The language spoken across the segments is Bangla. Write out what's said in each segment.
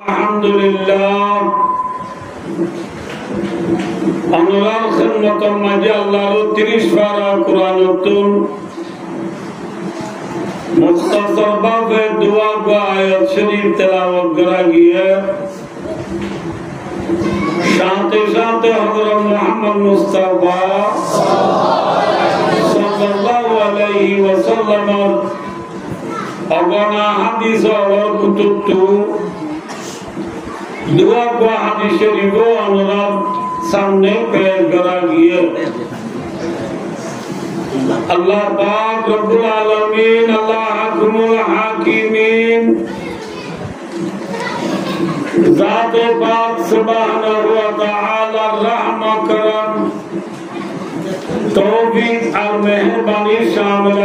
Alhamdulillah. Anular khidmaton maji Allah'u 30 para Kur'an'utun mukhtasar bab ve dua ve ayat şerif tilavet kara giye. Şante Hazrat Muhammed Mustafa sallallahu aleyhi ve sellem agana hadis ve kutubtu दुआ को हदीस शरीफो अनुराग सामने पेश करा गया अल्लाह पाक रब्बुल आलमीन अल्लाह हकमुल हाकिमीन ज़ात पाक सुब्हानहु व तआला रहम करम तौफीक और मेहरबानी शामिल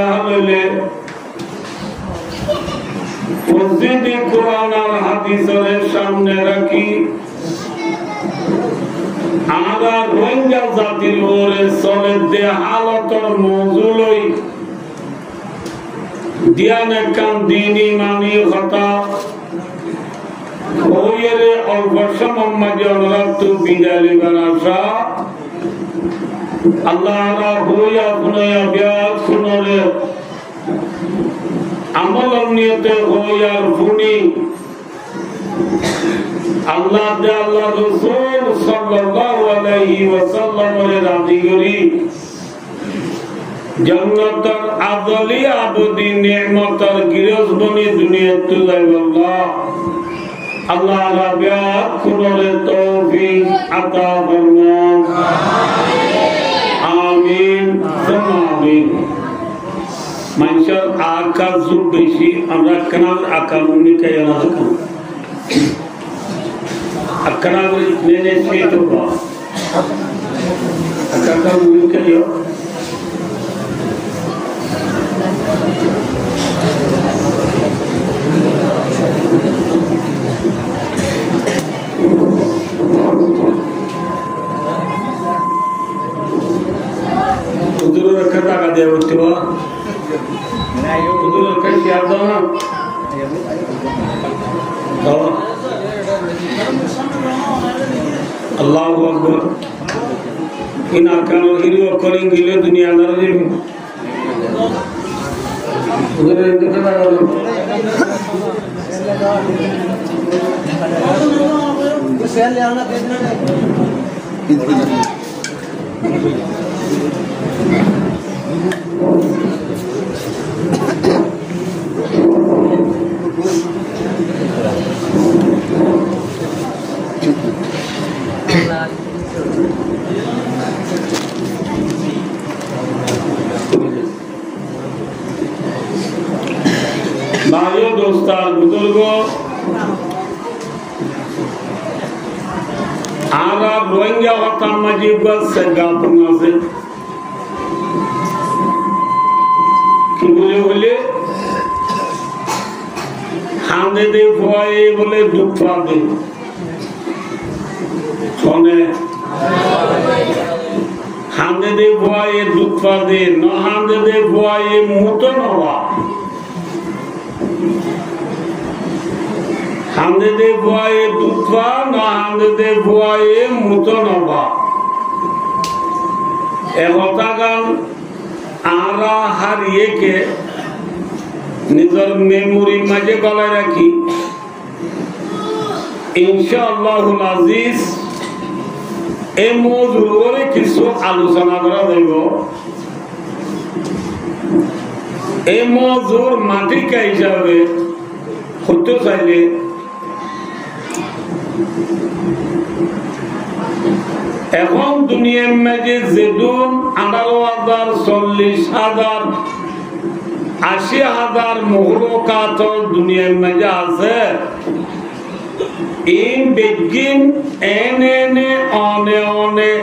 है मस्जिद कुरान और हादीसের সামনে রাখি আমরা রোহিঙ্গা জাতির ওরে চলে দে হালতর মজুলই দিয়ানে কান দিনী মানি কথা ওয়েরে অবশ্য মোহাম্মদ অনুরাগ বিদালি বারাসা আল্লাহ রা হোয়া ফুনয়া বিয়া ফুনরে আমল নিয়তে হইয়ার ফুনি আল্লাহ দে আল্লাহ রাসূল সাল্লাল্লাহু আলাইহি ওয়াসাল্লামের রাজি করি জান্নাতের আযলি আবদি নেমতের গিরজবনি দুনিয়াতে যাইবাল্লাহ আল্লাহ রাব্বিয়া কুনরে তৌফিক আতা ফরমান আমিন আমিন মানুষের আকার যুগ বেশি আমরা কেনার আকার উনিকে জানা দেখুন আকার নেনে সেই তো আকার উনিকে দিও উদুর রাখা টাকা দেওয়া হচ্ছে বা उधर कैसे याद ना अल्लाह अकबर इन अरकान हिरियो करेंगे ले दुनियादार जी उधर कितना करो सेल ले आना देखना भाइयों दोस्तों बुजुर्गों आरा रोहिंग्या होता मजीब से गापुंगा से कि बोले हांदे दे फुआए बोले दुख दे सोने हांदे दे फुआए दुख दे न हांदे दे फुआए मुहतो नवा हांदे दे फुआए दुखवा न हांदे दे फुआए मुहतो नवा एहोतागान आरा हारिए के निजर मेमोरी मजे गलाय राखी इंशाअल्लाहुल अजीज ए मौजूदे किछु आलोचना करा जाइब ए मौजूद माटिका हिसाबे हते चाइले এখন দুনিয়ার মাঝে যেদুন 18,000 40,000 80,000 মখলুকাত দুনিয়ার মাঝে আছে এই বিজ্ঞান এনে অনে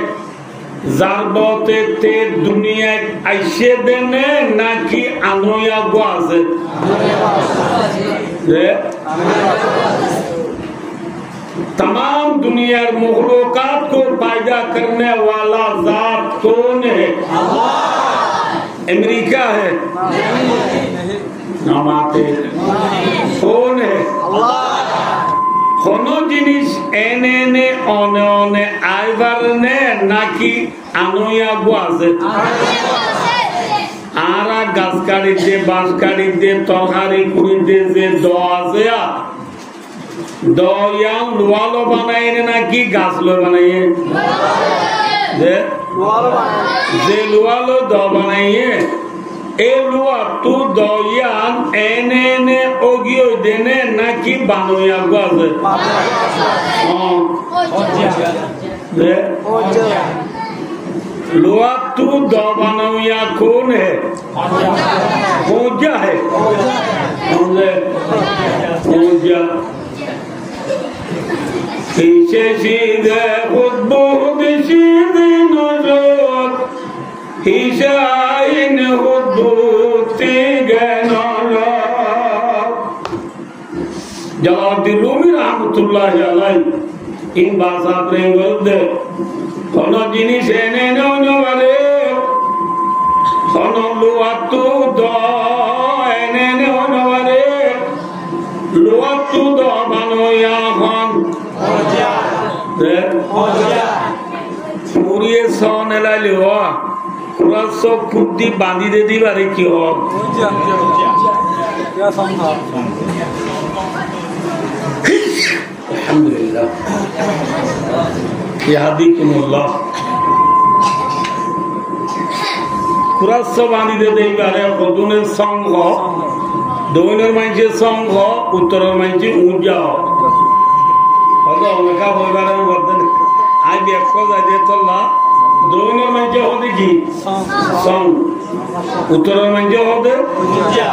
জারবতে তে দুনিয়ায় আইসে দেনে নাকি আনোয়া গো আছে तमाम दुनिया मखलूकात को पैदा करने वाला जात कौन है? अमेरिका है? नाम आते कौन है? কোনো জিনিস এনে এনে অনে অনে আইবার নে নাকি আনোয়া আছে আর গাছ কাটি দিয়ে বাঁশ কাটি দিয়ে তরকারি কুড়ি দিয়ে যে দ আছে দয়াল লোয়ালো বানাই নাকি গাছ লো বানাইয়ে যে লোয়ালো দ বানাইয়ে এ লোয়া তু দয়াল এনে এনে ওগিও দেনে নাকি বানোয়া আছে लोहा तू दो बनौया कौन है पूजा है पूजा पीछे सीधे खुद बहुत सीधे नजर हिशाइन खुद दूती गए नजर जलालुद्दीन रूमी रहमतुल्लाह अलैह इन भाषा प्रेम करते কোন জিনিস এনে নবারে কোন লোয়াতু দ এনে নবারে লোয়াতু দ বানোয়া হন পুরিয়ে সন এলাইলে হ পুরা সব কুদ্দি বাঁধি দে দিবারে কি হ আলহামদুলিল্লাহ ইয়াহদিকুমুল্লাহ কুরাস বাঁধি দে দিবারে কদুনের সংঘ দক্ষিণের মাঝে সংঘ উত্তরের মাঝে উঁজা হতো অনেকা হইবারে বলতেন আই ব্যাখ্যা যাই দিয়ে চললা দক্ষিণের মাঝে হতে কি সং উত্তরের মাঝে হতে উঁজা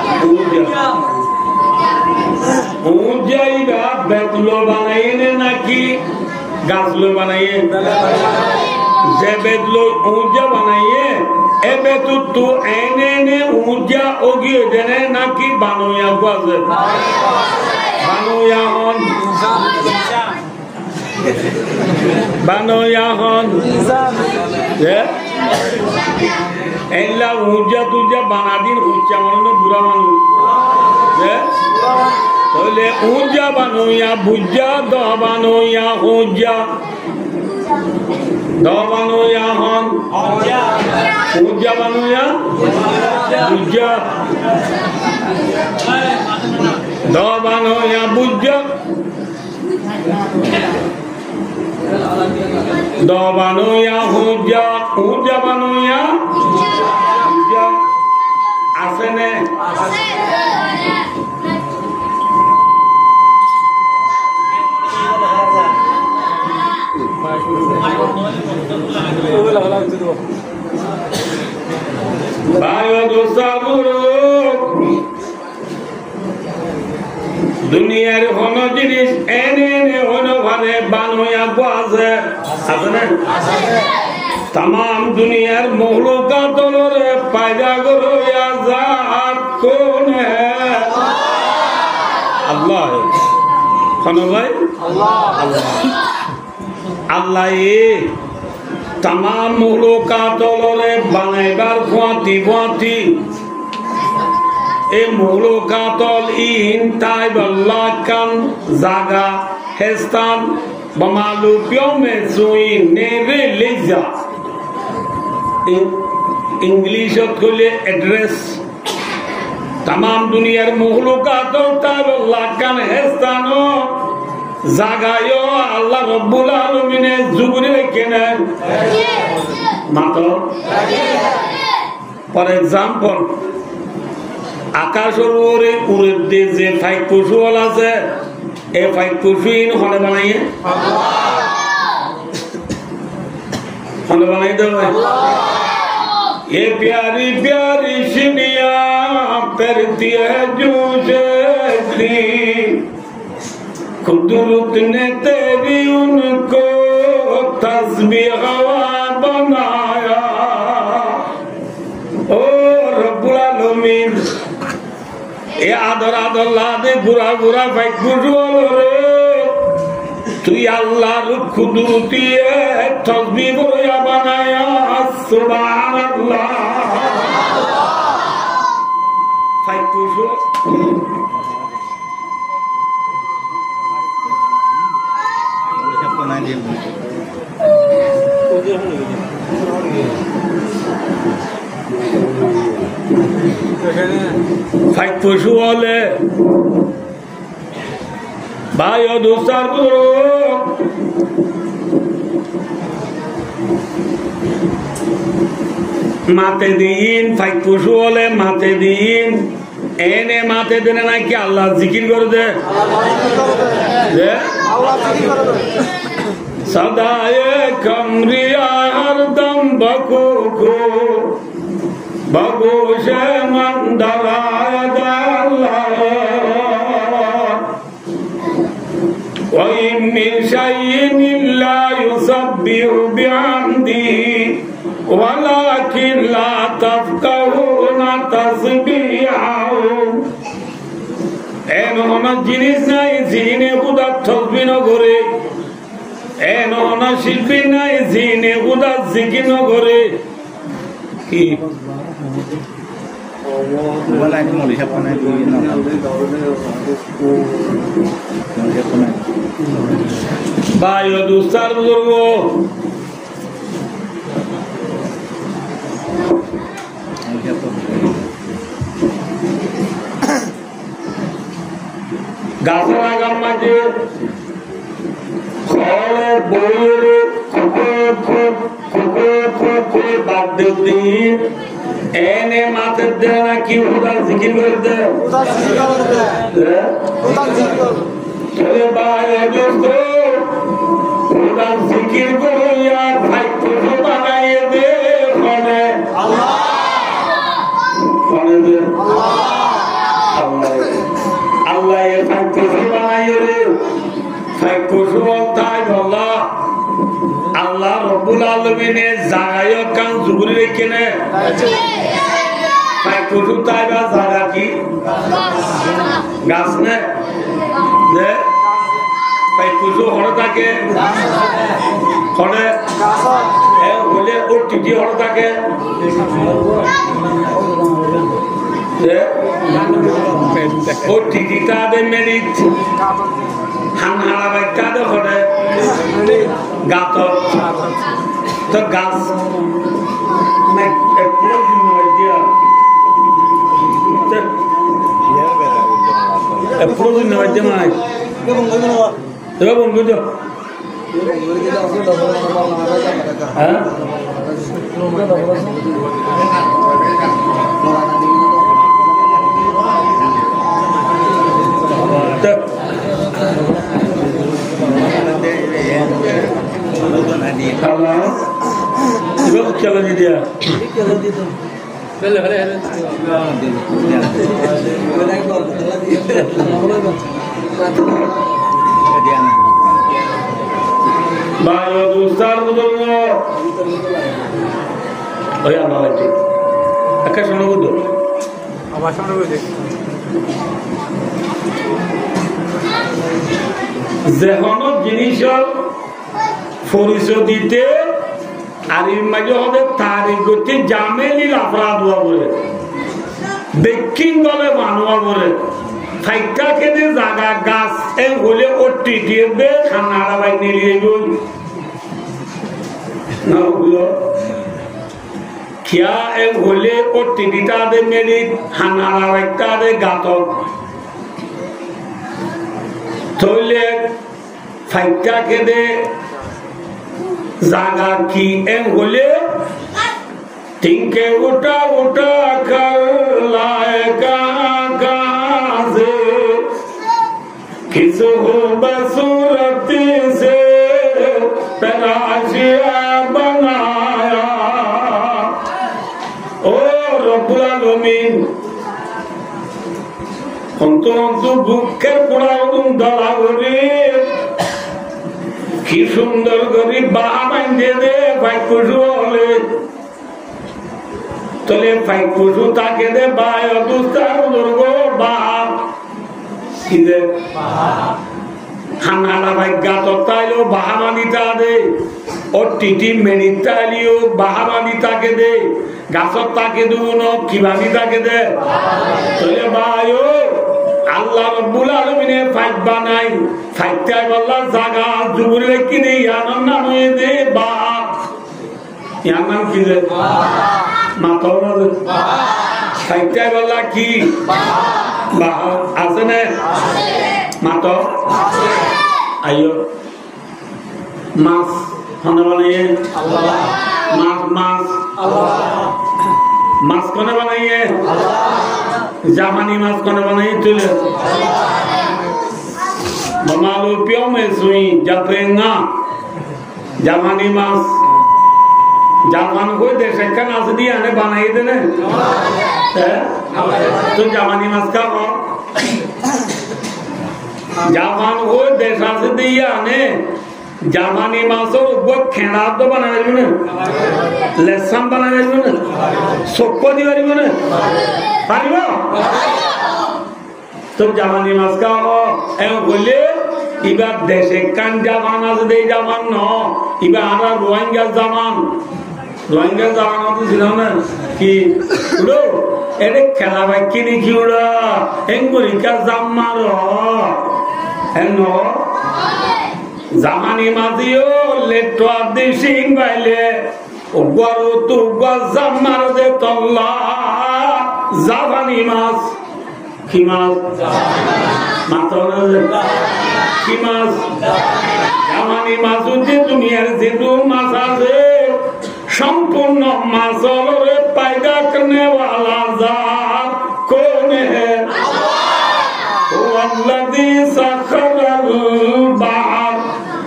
উঁজাইবা বেতলো বানাইনে নাকি গাছলো বানাইয়ে যে বেতলো উঁজা বানাইয়ে এ বেতু তু এনে এনে উঁজা ওগিয়ে দেনে নাকি বানোয়া আছে বানোয়া হন বানোয়া হন এলা উঁজা তুজা বানাদিন উচ্চা মানুষ বুড়া মানুষ তাহলে উঁজা বানোয়া বুঝা দ বানোয়া উঁজা দ বানোয়া হন উঁজা বানোয়া বুঝা দ বানোয়া বুঝা দ বানোয়া উঁজা উঁজা বানোয়া বুঝা আছে নে দুনিয়ার কোন জিনিস এনে এনে অনুভাবে বানোয়া আছে তাম দুনিয়ার মহলুকাতরে পায়দা করিয়া জাত কোন আল্লাহ ভাই আল্লাহ তাম মহলুকাতরে বানাইবার ফুয়াতি ফুয়াতি এই মহলুকাতল ইন তাই বল্লাকান জাগা হেস্তান বমালুপিও মে সুই নেরে লেজা ইংলিশত কইলে এড্রেস তাম দুনিয়ার মহলুকাতল তাই বল্লাকান হেস্তানো জাগায়ও আল্লাহ রব্বুল আলামিনে জুগরে কেনেন মাত্র ফর এক্সাম্পল আকাশের উপরে উড়ে দিয়ে যে ফাইক পশু আছে এই ফাইক পশু হলে বানাইয়ে হলে বানাই দেবে ये प्यारी प्यारी सिनिया करती है जूझे कुदरत ने तेरी उनको तस्बीह बनाया ओ रब्बुल आलमीन ए आदर आदर लादे गुरा गुरा भाई गुजवल रे তুই আল্লাহর কুদরতি তসবিহ করে বানায়া সুবহানাল্লাহ ফাইকুশু ফাইক পশু হলে ভাই ও দোস্তার মাতে দিন ফাইক পশু হলে মাতে দিন এনে মাতে দেনে নাকি আল্লাহ জিকির করে দে সদায়ে কমরিয়ার দম বকুকু বগুশে মন্দরায় দাল্লাহ وإن من شيء إلا يسبح بحمده ولكن لا تفقهون تسبيحهم এমন জিনিস নাই জিনে খুদার তসবিহ ন করে এমন শিল্পী নাই জিনে খুদার জিকির ন করে কি ভাই ও দুস্তার বুজুর্গ গাছের আগার মাঝে খড়ে বইরে বাদ দিন এনে মাথার দেয় না কি উদার জিকির করে দেয় উদার জিকির করে আর ভাই পুজো বানাইয়ে দে ফলে আল্লাহ এর ভাই পুজো বানাইয়ে দে ভাই পুজো তাই বল্লা আল্লাহ রব্বুল আলামিনের জায়গায় কান জুগুরি রেখে নে ভাই পুজো তাই বা জায়গা কি গাছ নে যে ভাই পুজো হরে থাকে হরে বলে ওর টিটি হরে থাকে ওর টিটিটা দে মেরিট হানহারা বাইকটা দে হরে গাত তো গাছ প্রয়োজন নয় জামাই এবার বলবো তো হ্যাঁ চলো দিদিয়া ভাই ও দুস্তার বুজুর্গ ওই আমার বাড়ি একটা শোনো বুঝো আবার শোনো বুঝে যে কোনো জিনিস পরিচয় দিতে আর এর মাঝে হবে তারিখ গতি জামেলি লাফড়া দোয়া বলে দক্ষিণ দলে মানুয়া বলে ফাইকা খেতে জাগা গাছ এই হলে ওটি দিয়ে বে খানাড়া বাই নিয়ে গই না বুঝলো খিয়া এই হলে ওটি দিতা দে মেরি খানাড়া বাইটা দে গাতক তইলে ফাইকা খেতে জাগা কি এই হলে তিনকে উঠা উঠা কর লায়কা গাছে किस बसूरती से तराशिया बनाया ओ रब्बुल आलमीन অন্তর দুঃখের পোড়াও দলা করে কি সুন্দর করে বাহা বাঁধে দে ভাইকুশু হলে তলে ভাইকুশু তাকে দে বাই অবস্থার দুর্গ বাহা খানাটা ভাগ্যা তত্তাইলেও বাহামানিতা দে ও টিটি মেনিতাইলেও বাহামানিতাকে দে গাছত তাকে দেবো ন কিভাবে তাকে দে তলে ভাই আল্লাহ রাব্বুল আলামিনের ফাইট বানাই ফাইটটাই আল্লাহ জায়গা জুবুর রেখে দেই আনন্দ নাম হয়ে দে বাপ ইয়ার নাম কি রে মাথা না ফাইটটাই আল্লাহ কি বাপ আছে না মাথা আইও মাছ হনে বানাইয়ে আল্লাহ মাছ মাছ আল্লাহ মাছ কোনে বানাইয়ে আল্লাহ জামানি মাছ কোনে বানাইয়ে তুলে মামালো পিও মে সুই জাপরেঙ্গা জামানি মাছ জামান কই দেশে কান আছে দিয়ে আনে বানাইয়ে দেনে হ্যাঁ তো জামানি মাছ খাও জামান কই দেশ আছে দিয়ে আনে জামানি মাছের উপর খেড়া তো বানা যাবে না লেসাম বানা যাবে না চক্ক দি পারিব না পারিব তো জামানি মাছ খাও এমন বললে এবার দেশে কান জামান আছে দেই জামান ন এবার আমরা রোহিঙ্গা জামান তো ছিল না কি উড়ো এটা খেলা ভাই কিনি কি উড়া এঙ্গুরিকা জাম মারো এন জামানি মাঝিও লেটো দিশিং বাইলে উগরু তু গজাম মার দে তল্লা জামানি মাছ কি মাছ মাতনা কি মাছ জামানি মাছ যে দুনিয়ার যে দু মাছ আছে সম্পূর্ণ মাছ হলো পায়দা করনে वाला जात कौन है वल्लदी सखरल बाहर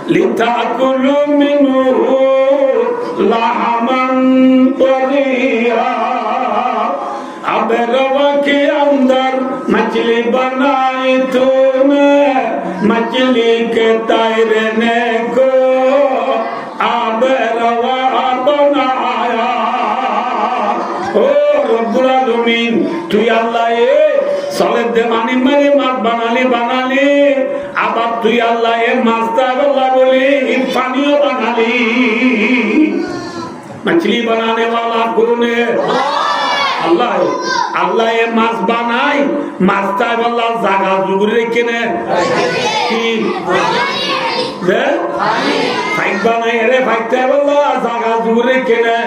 लिताकुलु मिनहु लहमन तरिया अब रवा के अंदर मछली बनाई तूने मछली के तैरने को अब रवा बनाया ओ रब्बुल आलमीन तू अल्लाह ए सले दे मानी मेरे मात बनाली আবার তুই আল্লাহ এর মাছটা আল্লাহ বলি পানিও বানালি मछली बनाने वाला कौन है अल्लाह अल्लाह ये माछ बनाई माछटा আল্লাহ জায়গা জুগুরে রেখে নে কি দে ফাইট বানাই রে ফাইটটা আল্লাহ জায়গা জুগুরে রেখে নে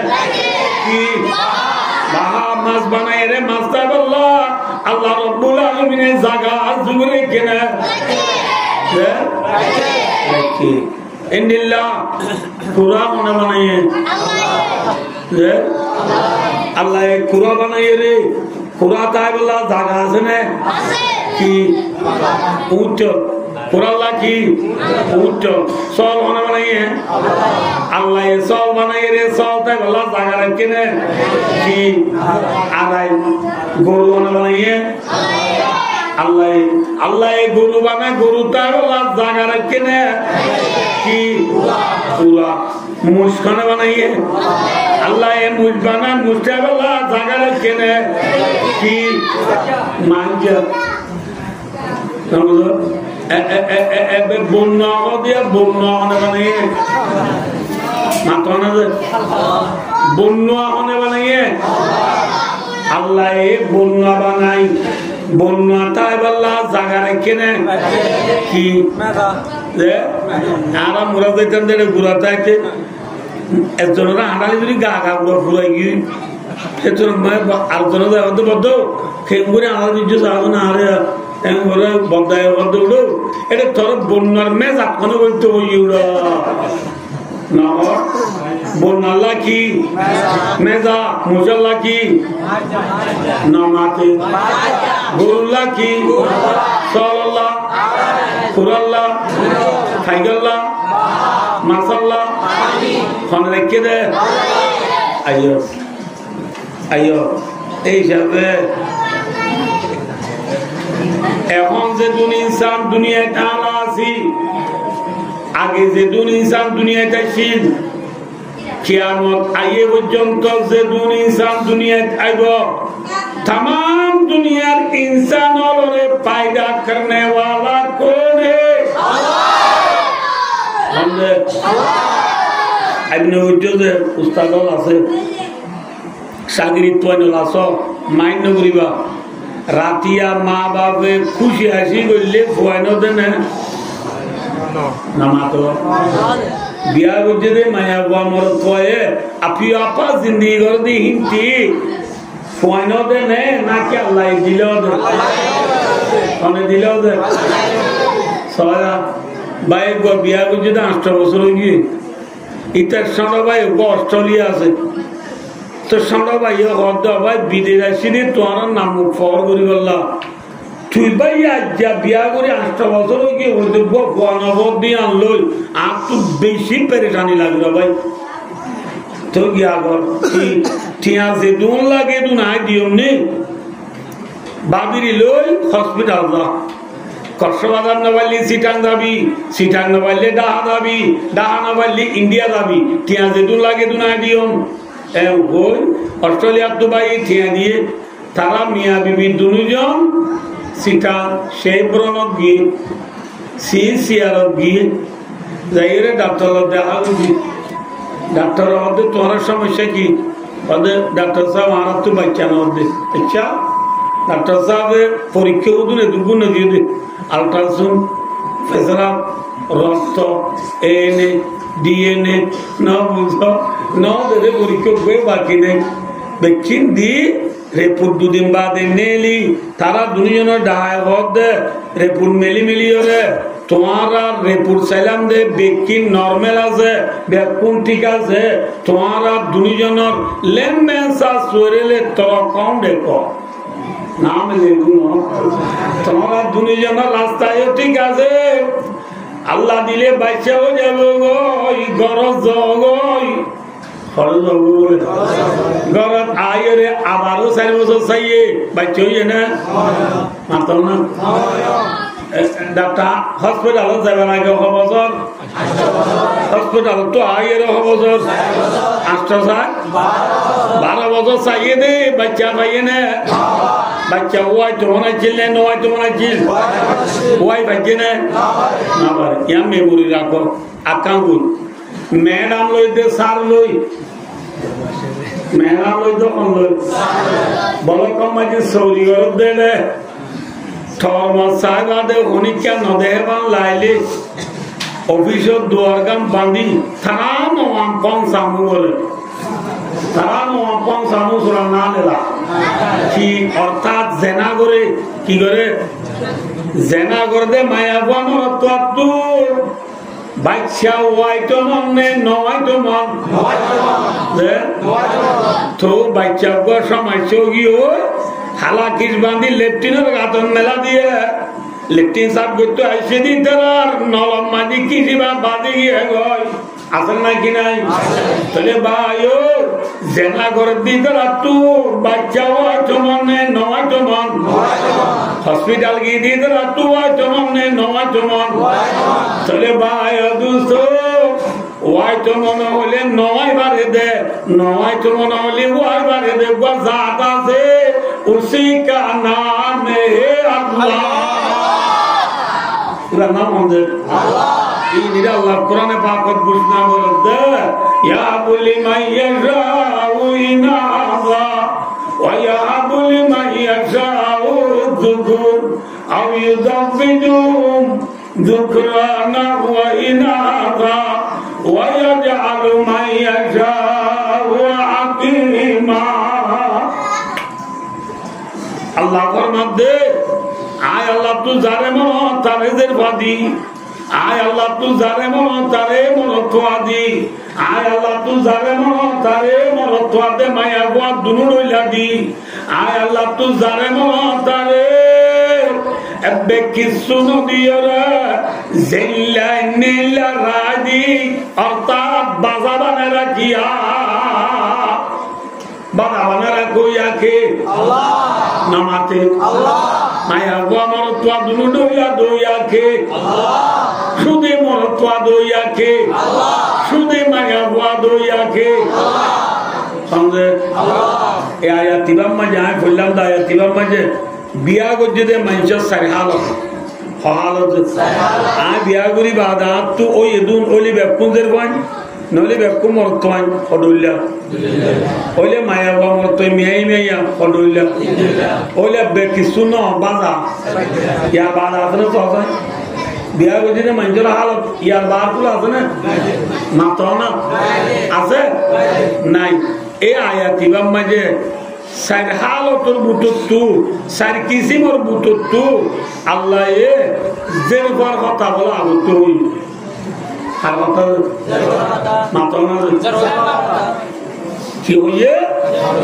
কি বাহা মাছ বানাই রে মাছটা আল্লাহ আল্লাহ রাব্বুল আলামিনের জায়গা জুগুরে রেখে নে আল্লাহ খুরা বানাইয়ে রে খুরা তাই বললা জায়গা আছে না কি উচ্চ খুরাল্লা কি উচ্চ সল বানাইয়ে আল্লাহ সল বানাইয়ে রে সল তাই বললা জায়গা রাখে না কি আদায় গরু বানাইয়ে আল্লাহ আল্লাহ গরু বানায় গরু তার জায়গা রাখে না কি পুরা মুসখানে বানাইয়ে আল্লাহ মুস বানায় মুসটা বলা জায়গা রাখে না কি মাঞ্জা বন্যা দিয়ে বন্যা বানাইয়ে মাত্র না বন্যা বানাইয়ে আল্লাহ বন্যা বানাই বন্যাটাই বললা জায়গা রেখে নে কি আরা মুরা যেতাম দেড়ে ঘুরাতে আছে একজনেরা হাঁটালি যদি গা গা পুরো ঘুরাই গিয়ে আলোচনা যায় বদ্ধ বদ্ধ খেঙ্গুরে আলাদা দিচ্ছ সাহায্য না হারে ঘরে বদ্দায় বদ্ধ উঠো এটা তোর বন্যার মেজ আপখানে বলতে ওই উড়া বন্যাল্লা কি মেজা মুসাল্লা কি নামাতে গরুল্লা কি সল্লাহ খুরাল্লা খাইগাল্লা মাসাল্লা খন রেখে দে আইয় আইয় এই হিসাবে এখন যে ইনসান দুনিয়ায় টানা আছি আগে যে ইনসান দুনিয়ায় ছিল কিয়ামত আইয়ে পর্যন্ত যে ইনসান দুনিয়ায় আইব तमाम दुनिया इंसानों ने पैदा करने वाला कौन है इब्ने उज्जुद उस्ताद আছে শাগিরিত ওয়ালা সব মাইন্ড করিবা রাতিয়া মা বাপে খুশি হাসি করলে ফুয়ানো দেন না মাতো বিয়া করছে দে মায়া বুয়া মরত ফুয়ে আপি আপা জিন্দি করে দি হিন্তি ফুয়ানো দেন না কি আল্লাহ দিল দিল সবাই ভাই বিয়া করছে দে 8 বছর হয়ে ইতার সামনে ভাই অস্ট্রেলিয়া আছে তো সামনে ভাই হদ ভাই বিদেশ আসিনি তোমার নাম ফর করি বললা তুই ভাই যা বিয়া করে 8 বছর গিয়ে নবদ দিয়ে আনলো আর তো বেশি পেরেশানি লাগলো ভাই তো গিয়া কর ঠিয়া যে দুন লাগে দু নাই দিও নি বাবিরি লই হসপিটাল যা কক্সবাজার না পারলি সিটাং যাবি সিটাং না পারলে ডাহা যাবি ডাহা না পারলি ইন্ডিয়া যাবি ঠিয়া যে দুন লাগে দু নাই দিও অস্ট্রেলিয়ার তো ভাই ঠিয়া দিয়ে তারা মিয়া বিবি দুজন সিটা সেই ব্রণত গিয়ে সিআরত গিয়ে যাই রে ডাক্তার দেখা উচিত ডাক্তার মধ্যে তোমার সমস্যা কি ওদের ডাক্তার সাহেব আমার তো বাচ্চা না মধ্যে আচ্ছা ডাক্তার সাহেবের পরীক্ষা উদুনে দুগুণ দিয়ে দে আলট্রাসাউন্ড ফেসরা রক্ত এএনএ ডিএনএ ন বুঝ ন দে পরীক্ষা বই বাকি নেই ভ্যাকসিন দিয়ে রিপোর্ট 2 দিন বাদে নেলি তারা দুজনের ডায় দে রিপোর্ট মেলি রে তোমার রিপোর্ট চাইলাম দে ভ্যাকসিন নরমাল আছে কোন ঠিক আছে তোমার দুজনের লেনদেন সরেলে তোর অ্যাকাউন্ট দেখো নাম লেখুন তোমার দুজনের রাস্তায় ঠিক আছে আল্লাহ দিলে বাইচা হয়ে যাবো গো গরজ গই ঘরত আয়রে আবারও 4 বছর চাইয়ে বাচ্চা হইয়ে না মাতাও না ডাক্তার হসপিটালত যাবে নাকি বছর হসপিটাল তো আয়ের বছর 12 বছর চাইয়ে দে বাচ্চা পাইয়ে না বাচ্চা ওয়াই তো মনে ছিল না নয় তো মনে ছিল ওয়াই বাচ্চে না না পারে ইয়া মেমোরি রাখো আকাঙ্গুল ম্যাডাম লই দে সার লই ম্যাডাম লই তো কোন লই বলো কম মাঝে সৌরি গরব দে রে থরমত সাহেব আদে হনিকা নদেবান লাইলে অফিসত দুয়ার গাম বান্ধি থানা নওয়াম কম সামু বলে তারা নওয়াম কম সামু সুরা না লেলা কি অর্থাৎ জেনা করে কি করে জেনা করে দে মায়া বানো তো বাচ্চা ওয়াইটো মনে নয়তো মন তো বাচ্চা সময় গিয়ে হালাকিস বান্ধি লেফটিনের গাতন মেলা দিয়ে লেফটিন সাহেব করতে আইসে দি তার নলম মাঝি কিসিবা বাঁধি গিয়ে গয় আসেন না কি নাই তাহলে ভাই জেনা করে দি তারা তু বাচ্চা ওয়াইটো মনে নয়তো মন হসপিটাল গিয়ে দি তারা তু ওয়াইটো মনে নয়তো মন তাহলে ভাই দুস্থ ওয়াইটো মনে হলে নয় বারে দে নয়তো মনে হলে ওয়াই বারে দে জাত আছে उसी का नाम है अल्लाह पूरा नाम है अल्लाह ये निरा अल्लाह कुरान पाक में घोषणा करता है या बुली मैयशाउ इनासा व या बुली मैयशाउ ذुकुर औ युज़व्विजुहुम ذुकराना व इनासा व यजअलु मैयशाउ अकीमा আল্লাহ ফরমাতে আয় আল্লাহ তু জারে মন তারে দের বাদি আয় আল্লাহ তু জারে মন তারে মন তোয়াদি আয় আল্লাহ তু জারে মন তারে মন তোয়াদে মায়া গোয়া দুনু লইলা দি আয় আল্লাহ তু জারে মন তারে এবে কিছু নদিয়রা জিল্লা নীলা রাদি অর্থাৎ বাজাবানে রাখিয়া বাজাবানে রাখিয়া কে আল্লাহ নামাতে আল্লাহ মায়া গোয়া মরত্বা দুনু দইয়া দইয়া কে আল্লাহ সুদে মরত্বা দইয়া কে আল্লাহ সুদে মায়া গোয়া দইয়া কে আল্লাহ সমঝে আল্লাহ এই আয়াতিবাম মাঝে আয় বললাম দা আয়াতিবাম মাঝে বিয়া গজে দে মানুষের সারহাল হালত আয় বিয়া করি বাদা তো ওই দুন ওলি বেপুনদের কোন নইলে বেকু মরতোয়ান হডুল্লা ওইলে মায়া বা মরতোয় মেয়াই মেয়া হডুল্লা ওইলে বেকি শুন বাজা ইয়া বাজা আছে না তো আছে বিয়া বুঝি না মানুষের হালত ইয়ার বার গুলো আছে না মাত্র না আছে নাই এই আয়াতি বা মাঝে সাইড হালতর বুটুতু সাইড কিসিমর বুটুতু আল্লাহ এ জের পর কথা বলা আগত হই আর কথা মাত্র না কি হইয়ে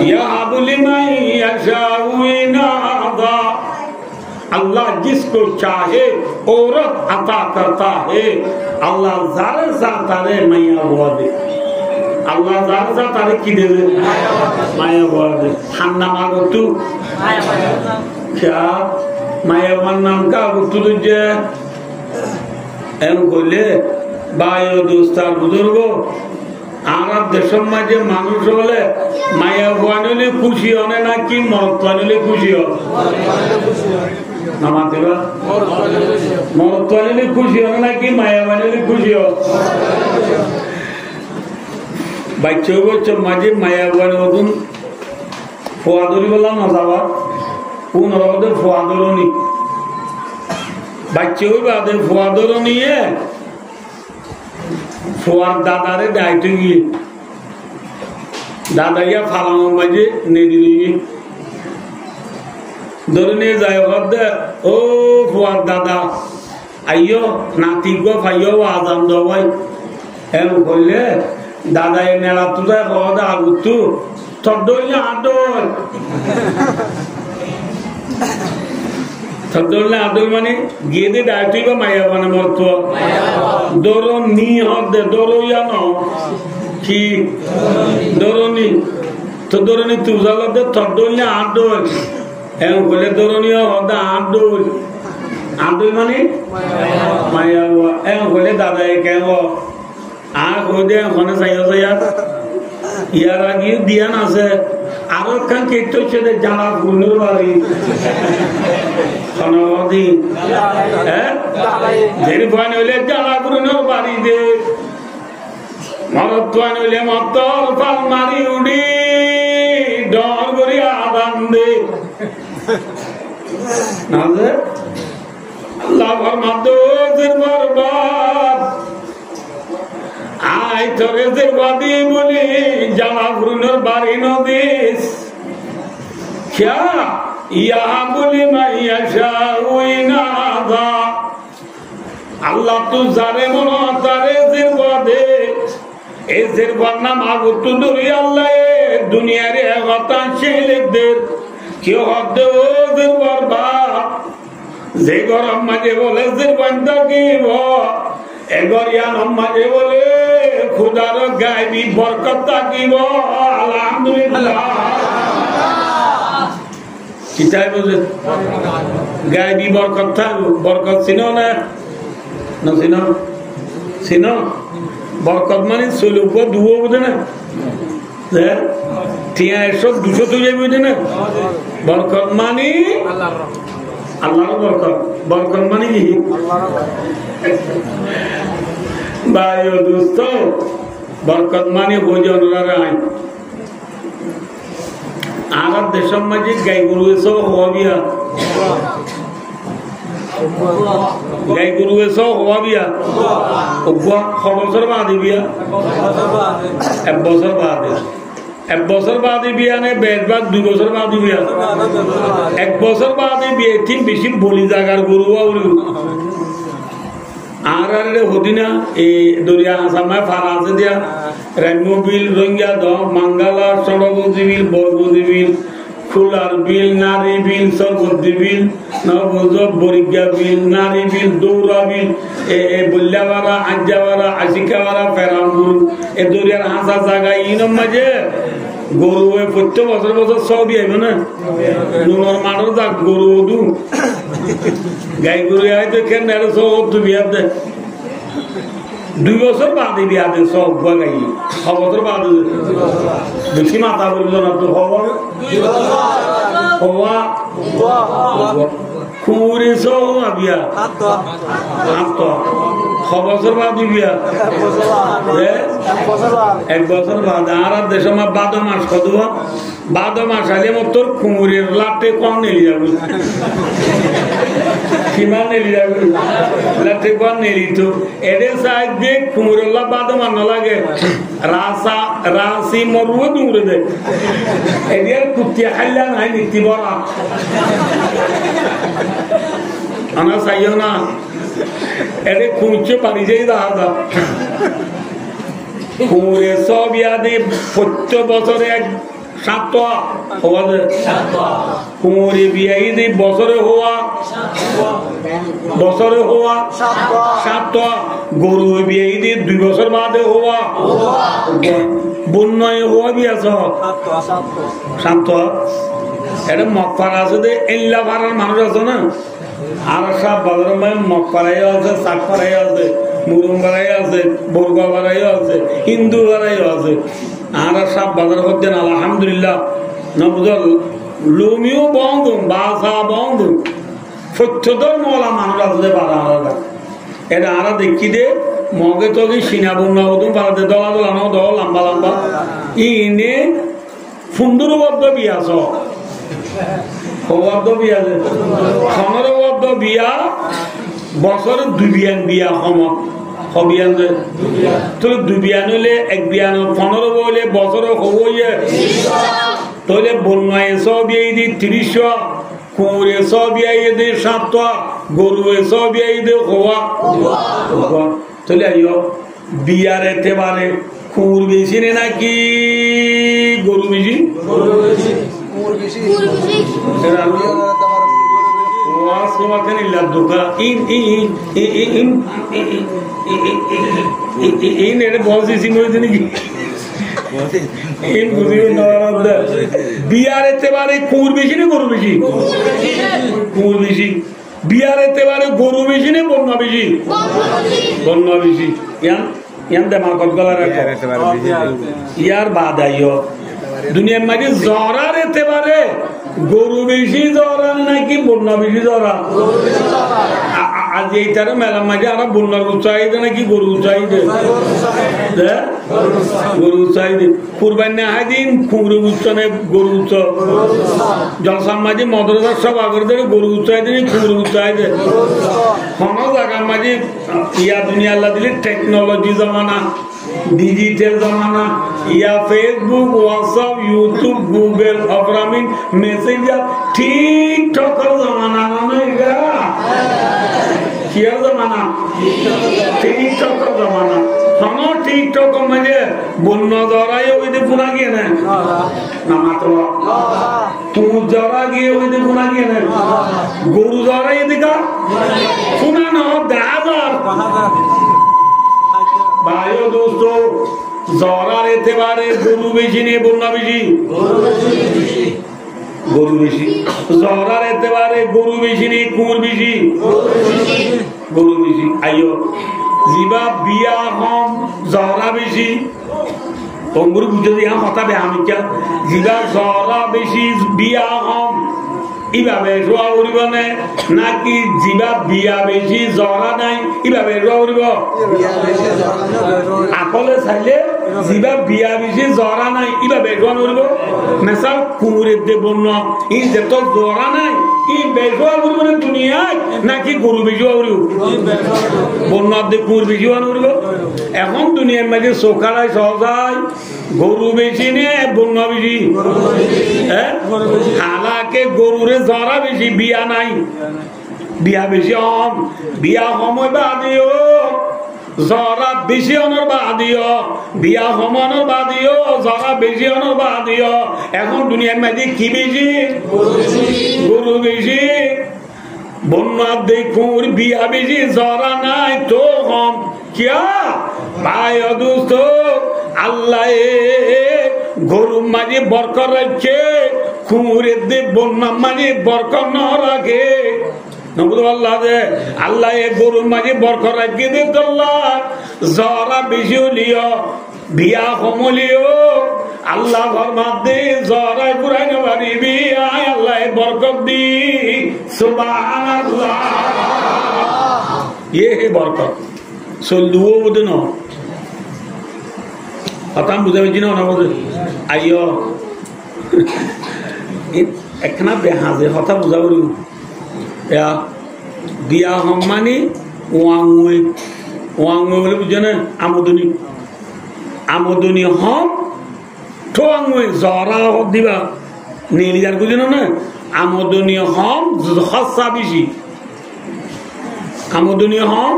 ইয়া হাবুলি মাই ইয়াশাউ ইনাদা अल्लाह जिसको चाहे औरत अता करता है अल्लाह ज़ारे ज़ातारे मैया हुआ दे अल्लाह ज़ारे ज़ातारे की दे मैया हुआ दे हन्ना मागो तू क्या मैया वन नाम का गुत्तु तुझे एम बोले बायो दोस्तार बुजुर्गो आरब देशों में जो मानुष होले माया हुआ ने खुशी होने ना कि मौत वाले खुशी हो नमाते बा मौत वाले खुशी होने ना कि माया वाले खुशी हो बच्चों को जब मजे माया वाले होतुन फुआदोरी वाला मज़ावा उन रोडे फुआदोरोनी बच्चों को बातें फुआदोरोनी है फुआर दादारे डाइट गई दादा या फालाओं मजे नहीं दी दोनों जाए वक्त ओ फुआर दादा आयो नाती को फायो आज़ाम दो भाई ऐन बोले दादा ये नेला तुझे बहुत आगुत्तु थोड़ों आदोल थोड़ों आदोल माने गेदे डाइट ही माया बने मरतो दोरो नी होते दोरो या नो कि दोरो नी तो दोरो नी तू ज़ालो दे थोड़ों आदोल ऐन बोले दोरो नी होता आदोल आदोल माने माया हुआ ऐन बोले दादा ये क्या वो आँख हो दे खाने साइज़ से यार आगे दिया ना से आरोप kan kita sudah jalan gunur bari खाना वादी jadi bukan oleh jalan gunur bari de marat tuan oleh motor fal mari udi dor gori adam de naze Allah farmado zirbarbat आई थोड़े से वादी बोली जमा गुरुनर बारी नो दिस क्या यहाँ बोली मैं यशाऊई नादा अल्लाह तू जारे मनो तारे सिर वादे ए सिर वादना मागो तू दुरी अल्लाह ए दुनिया रे गतां शेलिक देर क्यों हद्दो सिर बरबा जेगर अम्मा जे बोले सिर बंदा की वो एगर यान अम्मा जे बोले खुदारो गायबी बरकत ताकिबो अल्हम्दुलिल्लाह किताब बोले गायबी बरकत थाकबो बरकत सिनो ना न सिनो सिनो बरकत माने सोलुको दुओ बुझे ना है टिया 100 200 तो जाई बुझे ना बरकत माने अल्लाहर बरकत माने की भाइयों दोस्तों बरकत माने भोजन रहा आरब देशों में जी गाय गुरु ऐसा हुआ भी है गाय गुरु ऐसा हुआ भी है उपवा खबसर बादी भी है एक बसर बादी भी है ने बेड बाग 2 बसर बादी भी है एक बसर बादी भी है तीन बिशिप बोली जाकर गुरु वाउरी आरारे होदिना ए दुनिया समय फारांस दिया रेमो बिल रोंगिया दो मंगला सड़ोगोदी बिल बोरगोदी बिल खुलार बिल नारी बिल सरगोदी बिल नवजो बोरिग्या बिल नारी बिल दौरा बिल ए बुल्लावारा आज्जावारा आशिकावारा फेरांगुर ए दुनिया हासा जागा इनो मजे গরু এ প্রত্যেক বছর বছর সবই আইবে না নুনর মানুষ যা গরু দু গাই গরু আই দেখেন না সব তো বিয়া দে 2 বছর বাদে বিয়া দে সব গাই 6 বছর বাদে বেশি মাথা বললো না তো খবর 2 বছর হওয়া কুরে সব বিয়া আত বছর বাদ বিয়া 1 বছর বাদ আর দেশ আমার 12 মাস কত 12 মাস আগে মত তোর কুমুরের লাটে কম নেলি যাবে সীমা নেলি যাবে লাটে কম নেলি তো এদের সাইড দিয়ে কুমুরের লাভ 12 মাস না লাগে রাসি মরুয়ে দুমরে দে এদের কুত্তিয়া খাইলা নাই নীতি বড়া আনা চাইও না এদের কুমচে পানি যাই দেখা কুমুরে সব ইয়াদে প্রত্যেক বছরে 7 হওয়া যায় কুমুরে বিয়াই দি বছরে হওয়া 7 গরু বিয়াই দি 2 বছর বাদে হওয়া বন্যায় হওয়া বিয়া 7 এটা মকফার আছে দে এল্লা ভাড়ার মানুষ আছে না আর সব বাজারের মাঝে মকফারাই আছে চাকফারাই আছে মুরুম বাড়াই আছে বরগা বাড়াই আছে হিন্দু বাড়াই আছে আর সব বাজার করতেন আলহামদুলিল্লাহ নবুজল লুমিও বন্ধ বাসা বন্ধ সত্যতর মলা মানুষ আসলে বাধা আলাদা এটা আরা দেখি দে মগে তগে সিনা বন্যা হতো পাড়াতে দলা দলানো দল লম্বা লম্বা ইনে সুন্দরবদ্ধ বিয়াস বিয়া 15 বিয়া বছরে 2 বিয়ান বিয়া সমত হবিয়ান যে তোর 2 বিয়ান হলে 1 বিয়ান 15 হলে বছরে হবইয়ে তোলে বন্যায় সব এই দি 30 কুমুরে সব এই দি 7 গরু সব এই দি হওয়া তোলে আইও বিয়ার এতেবারে কুমুর বেশি নে নাকি গরু বেশি বিয়ার এতেবারে কুমুর বেশি না গরু বেশি কুমুর বেশি বিয়ার এতেবারে গরু বেশি না বন্যা বেশি বন্যা বেশি ইয়ান দেমার কত গলা ইয়ার বাদ আইও দুনিয়ার মাঝে জরার এতেবারে গরু বেশি জরা নাকি বন্যা বেশি জরা আজ এইটার মেলার মাঝে আর বন্যার উৎসাহিত নাকি গরু উৎসাহিত গরু উৎসাহিত কুরবানি আহাই দিন কুমড়ি উৎসনে গরু উৎসব জলসার মাঝে মদরসার সব আগর ধরে গরু উৎসাহিত কুমড়ি উৎসাহিত কোন জায়গার মাঝে ইয়া দুনিয়া আল্লাহ দিলে টেকনোলজি জমানা ডিজিটাল জমানা ইয়া ফেসবুক হোয়াটসঅ্যাপ ইউটিউব গুগল অফরামিন মেসেঞ্জার টিকটকের জমানা মানে কিয়ার জমানা টিকটকের জমানা কোনো টিকটক মানে বন্য জরাই ওইতে পুনা গিয়ে না মাত্র তুই জরা গিয়ে ওইতে পুনা গিয়ে না গরু জরাই এদিকা পুনা না দাজার ভাইও দোস্ত জরার এতেবারে গরু বেশি নিয়ে বন্যা বেশি গরু বেশি জরার এতেবারে গরু বেশি নিয়ে কুমুর বেশি গরু বেশি আইও জিবা বিয়া হম জরা বেশি তঙ্গুর বুঝে দিয়া কথা বে আমি কে জিবা জরা বেশি বিয়া হম ইভাবে জোয়া উড়িব নাকি জিবা বিয়া বেশি জরা নাই ইভাবে জোয়া উড়িব আকলে চাইলে জিবা বিয়া বেশি জরা নাই ইভাবে জোয়া উড়িব মেসাল কুমুরের দে বন্য ই যেত জরা নাই ই বেজোয়া উড়িব না দুনিয়ায় নাকি গরু বেজোয়া উড়িব বন্যার দে কুমুর বেজোয়া উড়িব এখন দুনিয়ার মাঝে চোখালাই সহজায় গরু বেশি নে বন্য বেশি হালাকে গরুরে জরা বেশি বিয়া নাই বিয়া বেশি হম বিয়া সময় বাদিও জরা বেশি অনর বাদিও বিয়া সমানোর বাদিও জরা বেশি অনর বাদিও এখন দুনিয়ার মাঝে কি বেশি গরু বেশি বন্যার দেখুন বিয়া বেশি জরা নাই তো হম কিয়া ভাই দোস্ত আল্লাহ গরু মাঝে বরকর রাখছে কুমুরের দে বন্যা মাঝে বরকর ন রাখে আল্লাহ দে আল্লাহ গরুর মাঝে বরকর রাখে দে আল্লাহ জরা বেশি হলিও বিয়া কমলিও আল্লাহ ফরমাত দে জরাই পুরাই নবারিবি আয় আল্লাহ বরকত দি সুবহানাল্লাহ ये है बरकत চলুও বোধ ন হতাম বুঝা পেয়েছি না ওনা বোধ আইয় একখানা বেহাজে হতা বুঝা করি বিয়া হম মানে ওয়াংওয়ে ওয়াংওয়ে বলে বুঝছো না আমদনি আমদনি হম ঠোয়াংওয়ে জরা হক দিবা নীলিজার বুঝো না আমদনি হম হসা বেশি আমদনি হম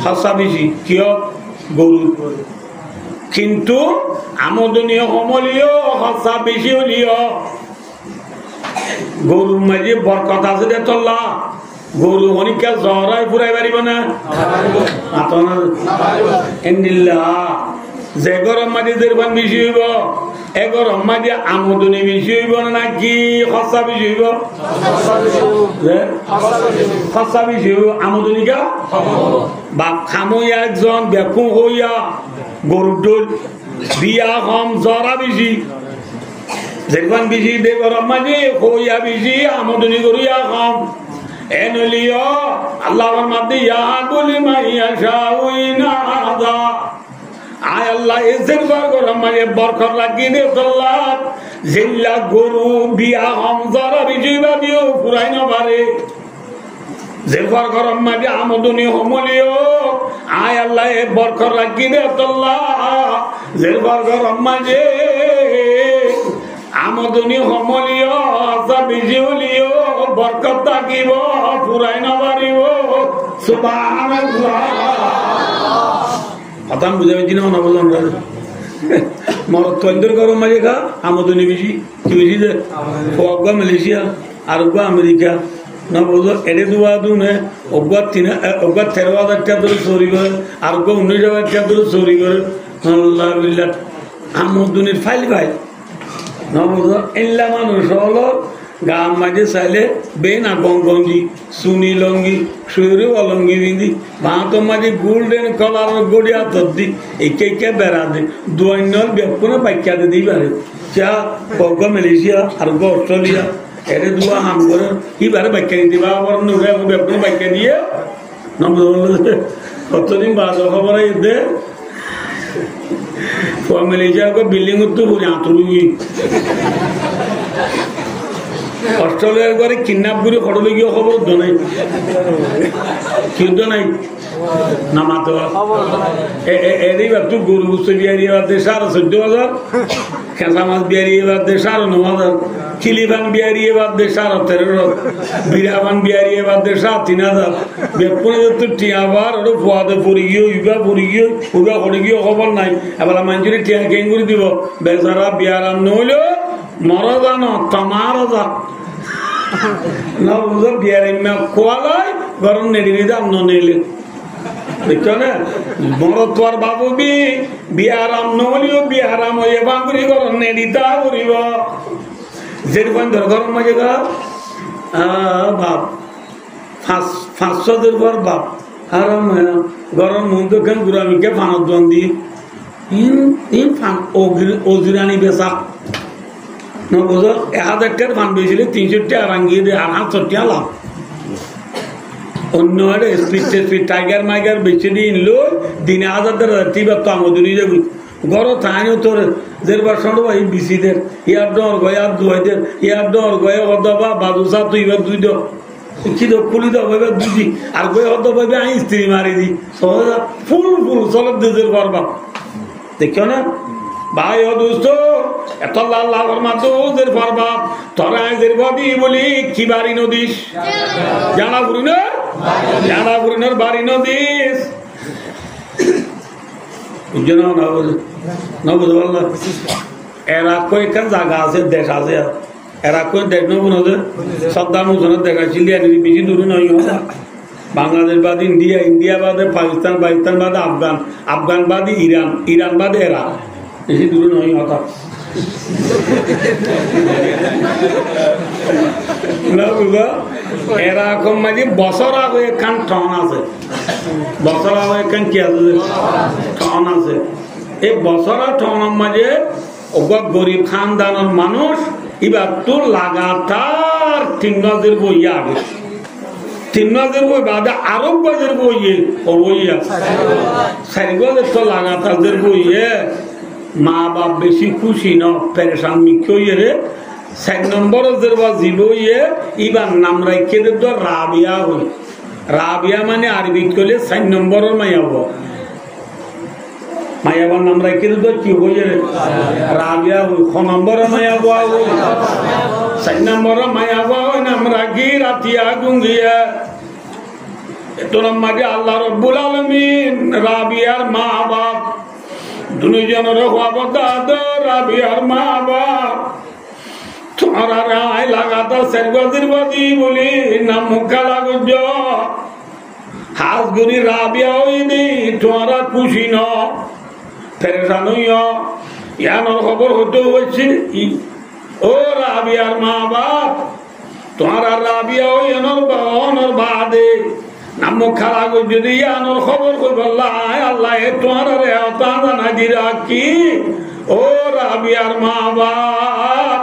হসা বেশি কিয় গরু কিন্তু আমদনীয় হমলিও হসা বেশি হলিও গরুর মাঝে বরকত আছে দে তল্লা গরু অনেকটা জ্বরাই ফুরাই পারিব না যে গরম মাঝে দেড়বান বেশি হইব এ গরম মাঝে আমদনী বেশি হইব না কি হসা বেশি হইব হসা বেশি হইব আমদনীকা বাপ খামইয়া একজন বেকুম হইয়া গরুর দোল বিয়া কম জ্বরা বেশি যেরকম বেশি দে গরম মাঝে হইয়া বেশি আমদনী করিয়া কম এনলিও আল্লাহর মধ্যে ইয়া বলি মাইয়া শাউইনা আদা আয় আল্লাহ এসের গরম মাঝে বরকত লাগিয়ে দে সাল্লাত জিল্লা গরু বিয়া কম জ্বরা বেশি বা দিও পুরাই না পারে যেরপর গরম মাঝে আমদনী হমলিও আয় আল্লাহ বরকত লাগিয়ে দে সাল্লাহ যেরপর গরম মাঝে আমদনী হমলিও আশা বেশি হলিও বরকত থাকিব পুরাই না পারিব সুবহানাল্লাহ হতাম বুঝা পেয়েছি না না বুঝলাম মরদ তৈন্দর গরম মাঝে খা আমদনী বেশি কি বেশি যে অজ্ঞা মালয়েশিয়া আর অজ্ঞা আমেরিকা না বলতো এড়ে দুয়া দুনে অজ্ঞা 13,000 টাকা ধরে চুরি করে আর অজ্ঞা 19,000 টাকা ধরে চুরি করে আল্লাহ বিল্লাহ আমদনীর ফাইল ভাই না বলতো এল্লা মানুষ হলো গাম মাঝে চাইলে বেনা গঙ্গি সুনি লঙ্গি শুরু অলঙ্গি বিন্ধি ভাঁতর মাঝে গোল্ডেন কলার গড়িয়া তদ্দি একে বেড়া দে দুয়াইনল বেকুনো বাক্যা দে দিই পারে চা গঙ্গ মালয়েশিয়া আর গো অস্ট্রেলিয়া এরে দুয়া হাম করে কি বারে বাক্যা দিতে বা আবার নুরে বেকুনো বাক্যা দিয়ে নম্বর কতদিন বাদ খবর দে মালয়েশিয়া বিল্ডিং তো পুরি আঁতুরুগি অস্ট্রেলিয়ার ঘরে কিডন্যাপ করে ফটো গিয়ে খবর তো নাই কিন্তু নাই না মাতো এরই বাদ তুই গরু গুস্ত বিয়ারি এবার দে 14,000 খেঁচা মাছ বিয়ারি এবার দে 9,500 খিলিবান বিয়ারি এবার দে 13,500 বিরাবান বিয়ারি এবার দে 3,000 বেপুনে তুই টিয়াবার ওটা ফুয়াতে পড়ে গিয়ে উইবা করে গিয়ে খবর নাই এবার মানুষের টিয়া কেন করে দিব বেচারা বিয়ারাম নহলেও মরা জানো তোমারও যা না বুঝো বিয়ারিমা খোয়ালাই গরম নেড়ি দাম নিলে দেখছো না মর তোর বাবু বি বিয়ারাম নহলিও বিয়ারাম হয়ে বাঙ্গুরি গরম নেড়ি তা করিব যেরকম ধর গরম মাঝে গা বাপ 500 পর বাপ আরাম গরম মুখ কেন গুড়ামিকে ফানত বন্দি অজিরানি বেচা না বুঝো 1,000 টাকার ফান বেছিল 300 টাকা রাঙ্গিয়ে দিয়ে 800 টাকা লাভ অন্য একটা স্পিড টাইগার মাইগার বেছে দিয়ে নিলো দিনে 1,000 টিবা তো আমদনি যাবি গড় তাইও তোর দেড়বার সন্ড ভাই বিসিদের ইয়ার ডর গয় আর দুয়াইদের ইয়ার ডর গয়ে হদবা বাদুসা তুই এবার দুই দো কি দো পুলি দাও এবার দুই আর গয়ে হদ ভাইবে আমি স্ত্রী মারি দি ফুল চলত দেশের করবা দেখিও না ভাই ও দোস্ত এত আল্লাহর মাতুদের পরবা তোরা এদের বডি বলি কি বাড়ি নদীস জানা বুড়িনের বাড়ি নদীস বুঝছো না বুঝতে পারল এরা কয়েকখান জায়গা আছে দেশ আছে এরা কই দেশ নবুন সদ্দাম হুসেনের দেখাচ্ছিল বেশি দূরে নয় বাংলাদেশ বাদে ইন্ডিয়া বাদে পাকিস্তান বাদে আফগান বাদে ইরান বাদে এরা বেশি দূরে নয় হঠাৎ এরকম মাঝে বছর আগে একখান টন আছে বছর আগে একখান কি আছে টন আছে এই বছর টনের মাঝে গরিব খানদানের মানুষ এবার তো লাগাতার 3 বইয়া আগে 3 গজের বই বাদে আরো গজের বই চারি গজের তো লাগাতার বই মা বাপ বেশি খুশি ন পেরেশান মিক্ষ রে 4 নম্বরের বা জীবইয়ে ইবার নাম রাখে তো রাবিয়া হই রাবিয়া মানে আরবি করলে 4 নম্বরের মায়াব মায়াবার নাম রাখে তো কি হই রে রাবিয়া হই 6 নম্বরের মায়াব 4 নম্বরের মায়াব নাম রাখি রাতিয়া গুঙ্গিয়া এতো নাম মাঝে আল্লাহ রব্বুল আলামিন রাবিয়ার মা বাপ দুজনের হওয়াবদাদ রাবিয়ার মা বাপ তোমারা রায় লাগাতার 4 গজের বাদি বলি নাম মুখা লাগুজ হাজ গুরি রাবিয়া হইনি তোমারা খুশি ন ফেরেশান হইয়া ইয়ানোর খবর হতে হয়েছে ও রাবিয়ার মা বাপ তোমারা রাবিয়া হইয়ানোর বাহনের বাদে নাম মুখা লাগুজ যদি ইয়ানোর খবর কইব আল্লাহ তোমার রে তা জানা দিরা কি ও রাবিয়ার মা বাপ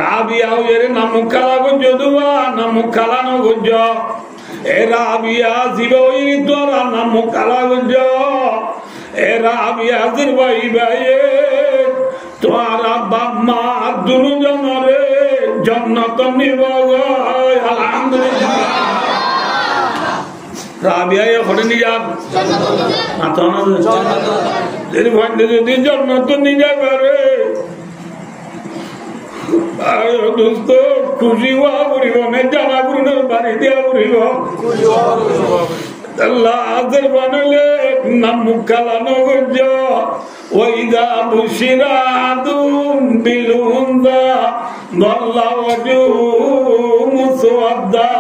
রাবিয়া এর নাম মুখালা গুজ দুয়া নাম মুখালানো গুজ এ রাবিয়া জীবই তোরা নাম মুখালা গুজ এ রাবিয়া জিরবাই বাই তোরা বাপ মা দুজনরে জান্নাত নিব আলহামদুলিল্লাহ রাবিয়া হরে নিজাব মাতানা জান্নাত এর ভান্ডে যদি জান্নাত নিয়ে যাবে রে দোস্ত খুশি হওয়া পড়িব না জানা পুরনের বাড়ি দেওয়া পড়িব আল্লাহ আজের বানালে নাম মুখালানো গজ ওইদা বুশিরা দুম বিলুন্দা দল্লা ওয়াজুহু মুসওয়াদা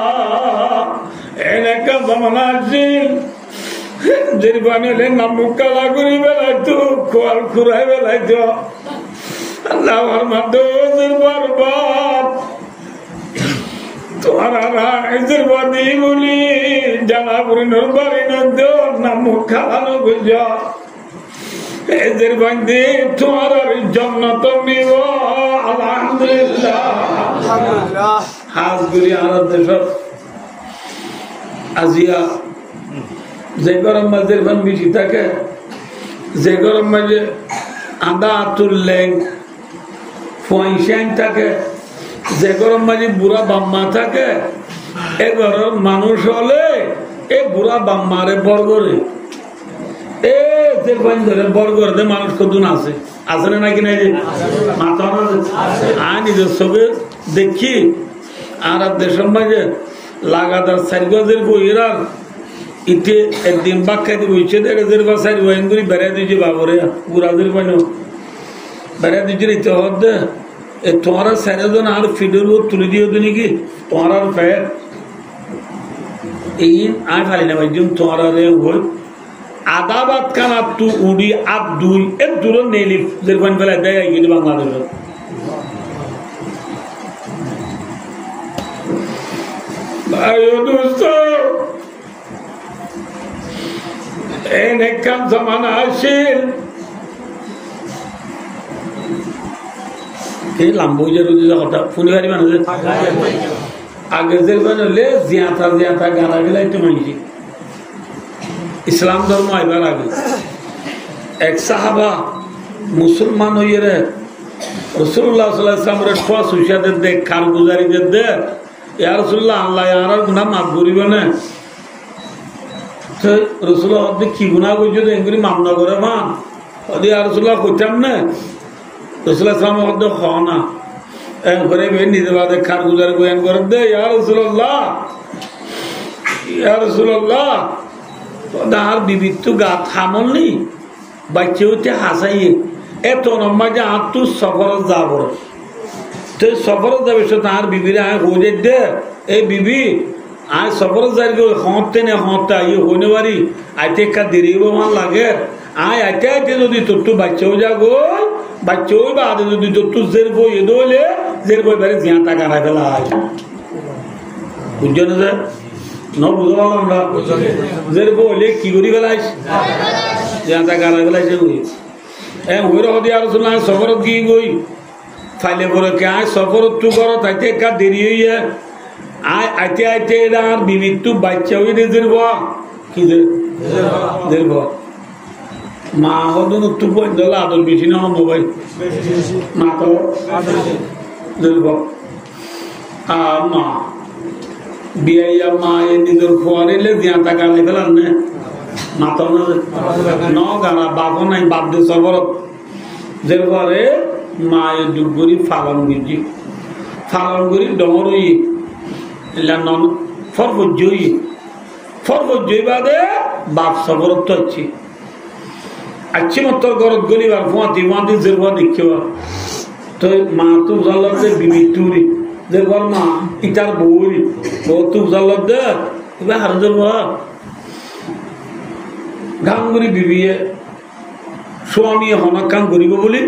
এনেকা জামানা আসিল যের বানালে নাম মুখালা করি বেলাইতো খোয়াল খুরাই বেলাইতো আল্লাহর মাদুর বরবাদ তোরা রাইজের বাদি বলি জানা পুরিনোর বাড়ি নদ নাম খালানো গুজ এদের বাদি তোমার জান্নাত নিব আলহামদুলিল্লাহ হাজ গুরি আরাদ দেশ আজিয়া যে গরম মাঝের বান বেশি থাকে যে গরম মাঝে আদা আতুল লেং ফয়সান থাকে যে গরম মাঝে বুড়া বাম্মা থাকে এ ঘরের মানুষ হলে এ বুড়া বাম্মারে বর্গরে এ যে ধরে বর্গরে মানুষ কতদিন আছে আছে না নাকি নাই মাথা আর নিজের চোখে দেখি আর দেশের মাঝে লাগাতার 4 গজের বইরার ইতে একদিন বাক্যা দিয়ে বইছে 1.5 বছর ওয়াইন করে বেড়া দিয়েছে বাবরে বুড়াদের বানো বেড়া দিয়েছে ইতে হদ তোমার 4 জন আর ফিডের তুলে দিও তো নাকি তোমার আর ফের এই আয় ফালি না ভাইজন তোমার হল আদাবাদ কানা তু উড়ি আব্দুল এর দূর নেলি যেরকম ফেলা দেয় গেলি বাংলাদেশ ভাই দোস্ত এনেকাম জামানা আসিল এই লাম্বুজের কথা ফুনিবারি মানুষ আগে যে বানলে জিয়াতা জিয়াতা গানা গেলাই তো মানছি ইসলাম ধর্ম আইবার আগে এক সাহাবা মুসলমান হইয়ে রে রাসূলুল্লাহ সাল্লাল্লাহু আলাইহি ওয়াসাল্লামের ঠোয়া সুশাদের দে কারগুজারিদের দে ইয়া রাসূলুল্লাহ আল্লাহ আর গুনাহ মাফ করিবে না তো রাসূলুল্লাহ কি গুনাহ কইছো তো এগুলি মাফ না করে মা ওদি ইয়া রাসূলুল্লাহ কইতাম না রাসূলুল্লাহ সাল্লাল্লাহু আলাইহি ওয়াসাল্লাম খাওনা এন করে বে নিজে বাদে কারগুজার বয়ান করে দে ইয়া রাসূলুল্লাহ দার বিবিত্তু গা থামলনি বাচ্চা হইতে হাসাইয়ে এত নমাজে আত্মু সফর যাব তো সফর যাবে সে তার বিবিরে আয় হোজে দে এই বিবি আয় সফর যাই হতে না হতে আইয়ে হইনে পারি আইতে একটা দেরিব মান লাগে আয় আইতে আইতে যদি তোর বাচ্চাও যাগো বাচ্চা ওই বা যদি তোর জের বই এদোলে জের বই বেড়ে জিয়া টাকা রায় ফেলা হয় বুঝছো না স্যার ন বুঝতে পারলাম আমরা জের বইলে কি করি ফেলাইস জিয়া টাকা রায় ফেলাইছে ওই ওই রকম আর সফরত গিয়ে গই ফাইলে বলে কে আয় সফরত তু করো তাইতে একটা দেরি হইয়া আইতে আইতে এরা আর বিবিত্তু বাচ্চা হয়ে দেব কি দেব মা হদন উত্তর পর্যন্ত আদর বেশি না মোবাইল মা তো দেব আর মা বিয়া মা এ নিজের ফোয়ারিলে দিয়া টাকা লেগে ফেলার না মাতা ন গানা বাপ নাই বাপ দিয়ে সবর যে ঘরে মায়ের দুপুরি ফালন গিজি ফালন করি ডমরই ফরফজই বাদে বাপ সবরত তো আছি আচ্ছি মত গরত গলিবার ফুয়াতি ফুয়াতি যে ঘর দেখিবা তো মা তো জানলাম যে বিবি তুরি যে ঘর মা ইটার বউরি বউ তো জানলাম দে এবার হার যাব গান করি বিবিয়ে স্বামী হনক কাম করিব বলি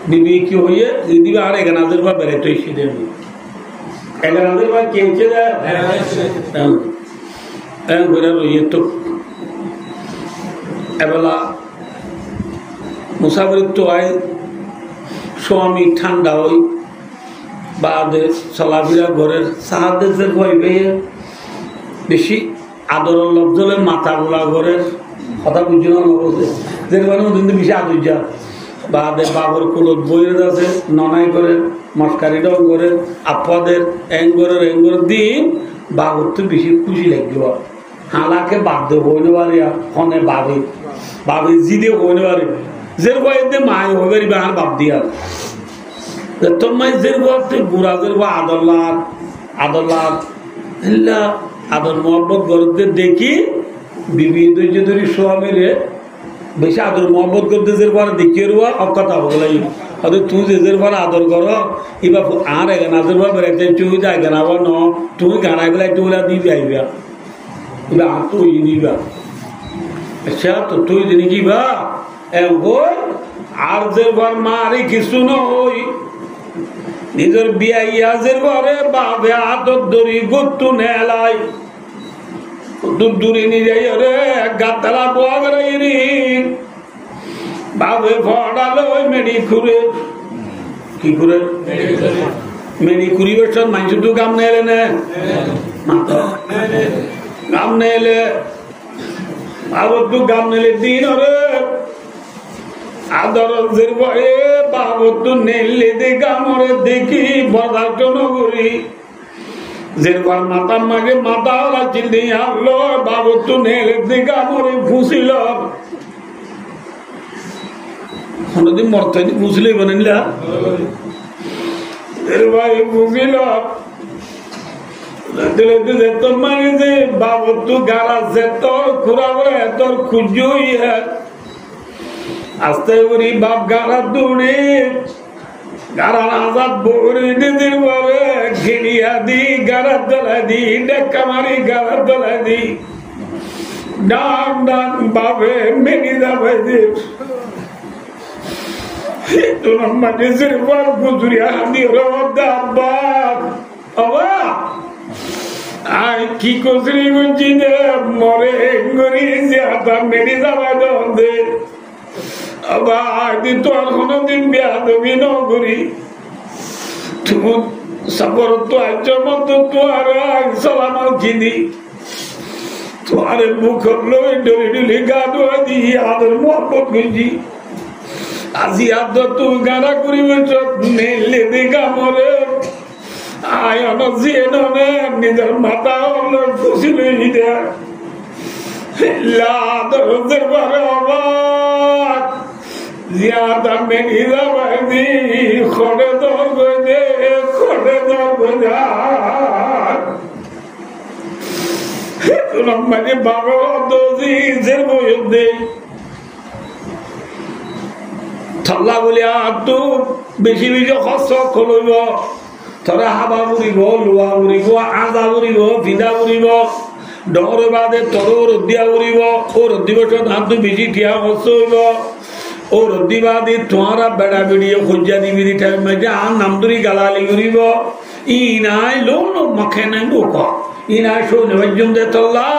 বিবি কি হইয়ে দিদিবা আর এগানাদের বা বেড়াইতে এসে এগানাদের বা কেউছে ঘুরে রইয়ে তো এবেলা মুসাফির তো আয় স্বামী ঠান্ডা হই বা চলাফেরা ঘরের সাহায্যের ভয় পেয়ে বেশি আদর লব্জলে মাথা গোলা ঘরের কথা বুঝি না বলতে যে বেশি আদর যা বা বাবর কুলত বইয়ের আছে ননাই করে মস্কারিটাও করে আপাদের এঙ্গরের দিন বাবর তো বেশি খুশি লাগবে হালাকে বাধ্য হইতে পারি ফোনে বাবি জিদে হইতে পারি যে বইতে মায় হয়ে পারিবে আর বাপ দিয়া তোমার যে বলতে বুড়াদের বা আদরলাভ আদর মোহাম্মত গরদের দেখি বিবি ধৈর্য স্বামীরে বেশি আদর মোহাম্মত করতে যে দেখিয়ে রুয়া অকথা বলে হয়তো তুই যে আদর কর এবার আর এগানাদের বেড়াইতে তুই এগানাবার ন তুই গানা গেলে তুই দিবি আইবা এবার আর তুই দিবা আচ্ছা তো তুই দিনি কি বা আর যে মারি কিছু নই নিজের বিয়া ইয়াজের ঘরে বাবে আদর দড়ি গত্তু নেলাই দূরে নিয়ে যাই রে গাতলা বোয়া বেড়াই বাবে ফড়ালো মেডি খুঁড়ে কি করে মেডি খুঁড়ি বছর মানুষ তো গাম নে এলে না গাম নে এলে বাবর তো গাম নেলে দিন রে আদর ভয়ে বাবর তো নেলে দে গামরে দেখি বদার্থ নগরী যেরবার মাতার মাগে মাতা ওরা চিল্লি আনলো বাবর তো নেলে দে গামরে ফুসিল কোনদিন মরতে বুঝলে বানিলা এর ভাই বুঝিল তোর মানে যে বাবর তো গালা যে তোর খুড়াবরে তোর খুঁজুই আস্তে করি বাপ গালা দৌড়ে গারা আজাদ বড়ি দিদির বারে ঘিরিয়া দি গারা দলা দি ডেকা মারি গারা দলা দি ডাক ডাক বাবে মেনি যাবে দি তোমার মাঝে সেরবার গুজরিয়া হানি রোদা বাপ আবা আই কি কসরি গুঞ্জি দে মরে গরি জিয়াতা মেনি যাবে দে আবা আদি তো আর কোনদিন বিয়া দেবি ন করি তুমি সবর তো আজ মতো তো আর সালাম কিনি তোমারে মুখ লই ডলি ডলি গাদো দি আদর মোহাম্মত গুঞ্জি আজি আদর তো গানা করিবে সব নেলে দেখা মরে আয় অনজিয়ে ননে নিজের মাথা হল খুশি লই দে লাদর দরবারে অবাক জিয়াদা মেনি যাবাদি খড়ে দর গদে খড়ে দর গদা তোরা মানে বাবা দোজি জের বইদে থাল্লা বলিয়া তো বেশি বেশি খরচ খলইব তোরা হাবা বুড়িব লোয়া বুড়িব আজা বুড়িব ভিদা বুড়িব ডর বাদে তোর রদ্দিয়া বুড়িব ও রদ্দি বছর হাত বেশি ঠিয়া খরচ হইব ও রদ্দিবাদী তোমারা বেড়া বেড়িয়ে খোঁজা দিবি আর নামদুরি গালালি করিব ই নাই লোন মাখে নাই বোক ই নাই সৌজম দে তোল্লা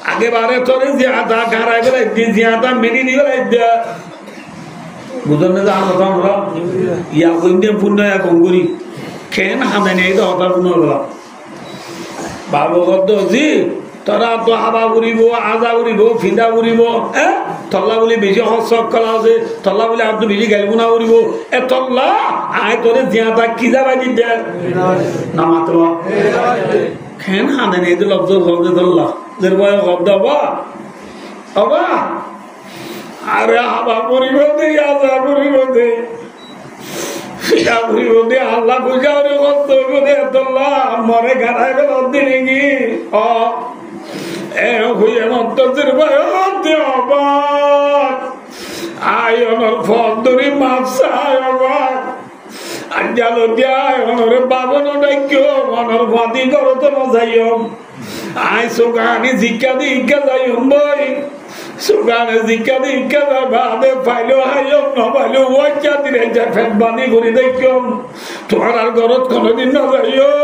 আগে বারে তোরে জিয়াদা গাড়াই বেড়াই দি জিয়াদা মেনি দি বেড়াই দিয়া বুঝলেন না আমার কথা আমরা ইয়া কইন্দে পুণ্য করি খেন হামে নেই তো হঠাৎ বাবু জি তোরা তো হাবা উড়িব আজা উড়িব ফিদা উড়িব হ্যাঁ তল্লা বলি বেশি হসক করা আছে তল্লা বলি আর তো বেশি গেলবুনা উড়িব এ তল্লা আয় তোরে জিয়াটা কি যাবাই দিতে না মাত্র খেন হামে নেই তো লব্জ লব্জে তল্লা দের বয় শব্দ হবা হবা আরে হাবা উড়িব দে আজা উড়িব দে আল্লাহ বুঝাও মরে গাড়াই দিনে কি আয়নের ফল ধরি মাপসা আজ্জাল দিয়ারে বাবন ডাক্য মনের ফাঁদি করো তো যাইও আয় সোগানি জিজ্ঞা দিজ্ঞা যাইম বই সুগানে জিজ্ঞা দিজ্ঞা ভাবে পাইলেও হাইম ন পাইলেও ওয়াচ্চা দিলে ফেট বানি করে দেখিও তোমার আর ঘরত কোনোদিন না যাইও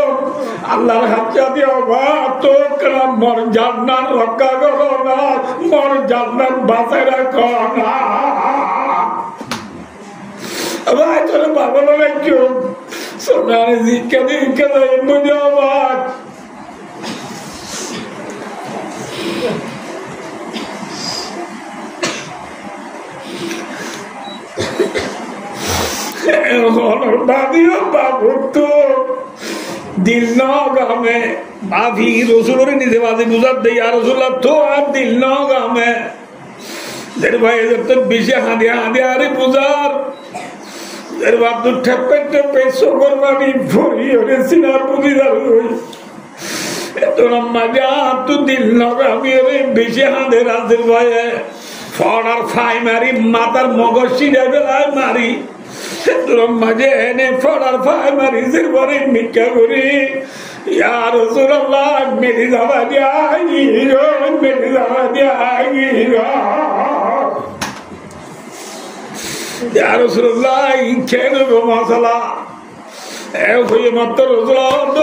আল্লাহর হাচ্চা দিও বা তো মর জান্নাত রক্ষা করো না মর জান্নাত বাঁচাই রাখো না ভাই তোর বাবা রাখিও সুগানে জিজ্ঞা দিজ্ঞা যাইম বুঝো বাক দিল নামে বাভি রসুলের নিজে বাজে বুঝার দেই আর রসুল তো আর দিল নামে ভাই তো বেশি হাঁদিয়া হাঁদিয়া আরে বুঝার বাপ তো ঠেপে ঠেপে শোকর বাড়ি ভরি হরে সিনার বুঝিদার হই এত মজা তো দিল নামে বেশি হাঁদে রাজের ভয়ে ফড়ার ফাই মারি মাতার মগজ সিনে বেলায় মারি মাঝে এনে ফড়ার ফাই মারি যে পরে মিথ্যা করি ইয়ার রাসূলুল্লাহ মেরি যাওয়া যাই মেরি যাওয়া যাই ইয়ার রাসূলুল্লাহ খেয়ে নেবো মশলা এ হয়ে মাত্র রাসূলুল্লাহ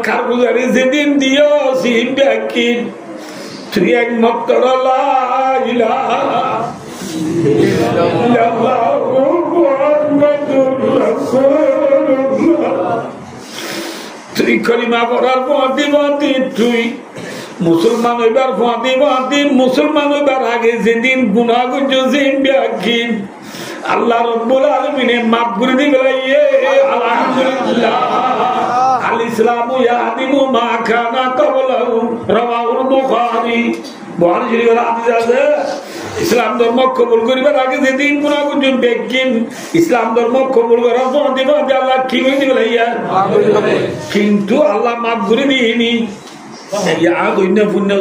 খারবুজারি যেদিন দিও সিম ব্যাকি তুই একমাত্র তুই কলিমা পড়ার পথে পথে তুই মুসলমান হইবার পথে পথে মুসলমান হইবার আগে যেদিন গুনাহ করছো সিম ব্যাকি আল্লাহ রাব্বুল আলামিনে মাফ করে দিবে আলহামদুলিল্লাহ আল ইসলামু ইয়াদিমু মা কানা ক্বাবলাহু রাওয়াহুল বুখারী বুখারী শরীফের হাদিস আছে ইসলাম ধর্ম কবুল করিবার আগে যেদিন গুনাহ করছো বেকিন ইসলাম ধর্ম কবুল করার পর দিবা আল্লাহ কি করে দিবে লাইয়া কিন্তু আল্লাহ মাফ করে দিইনি ইয়া গইন্য পুণ্য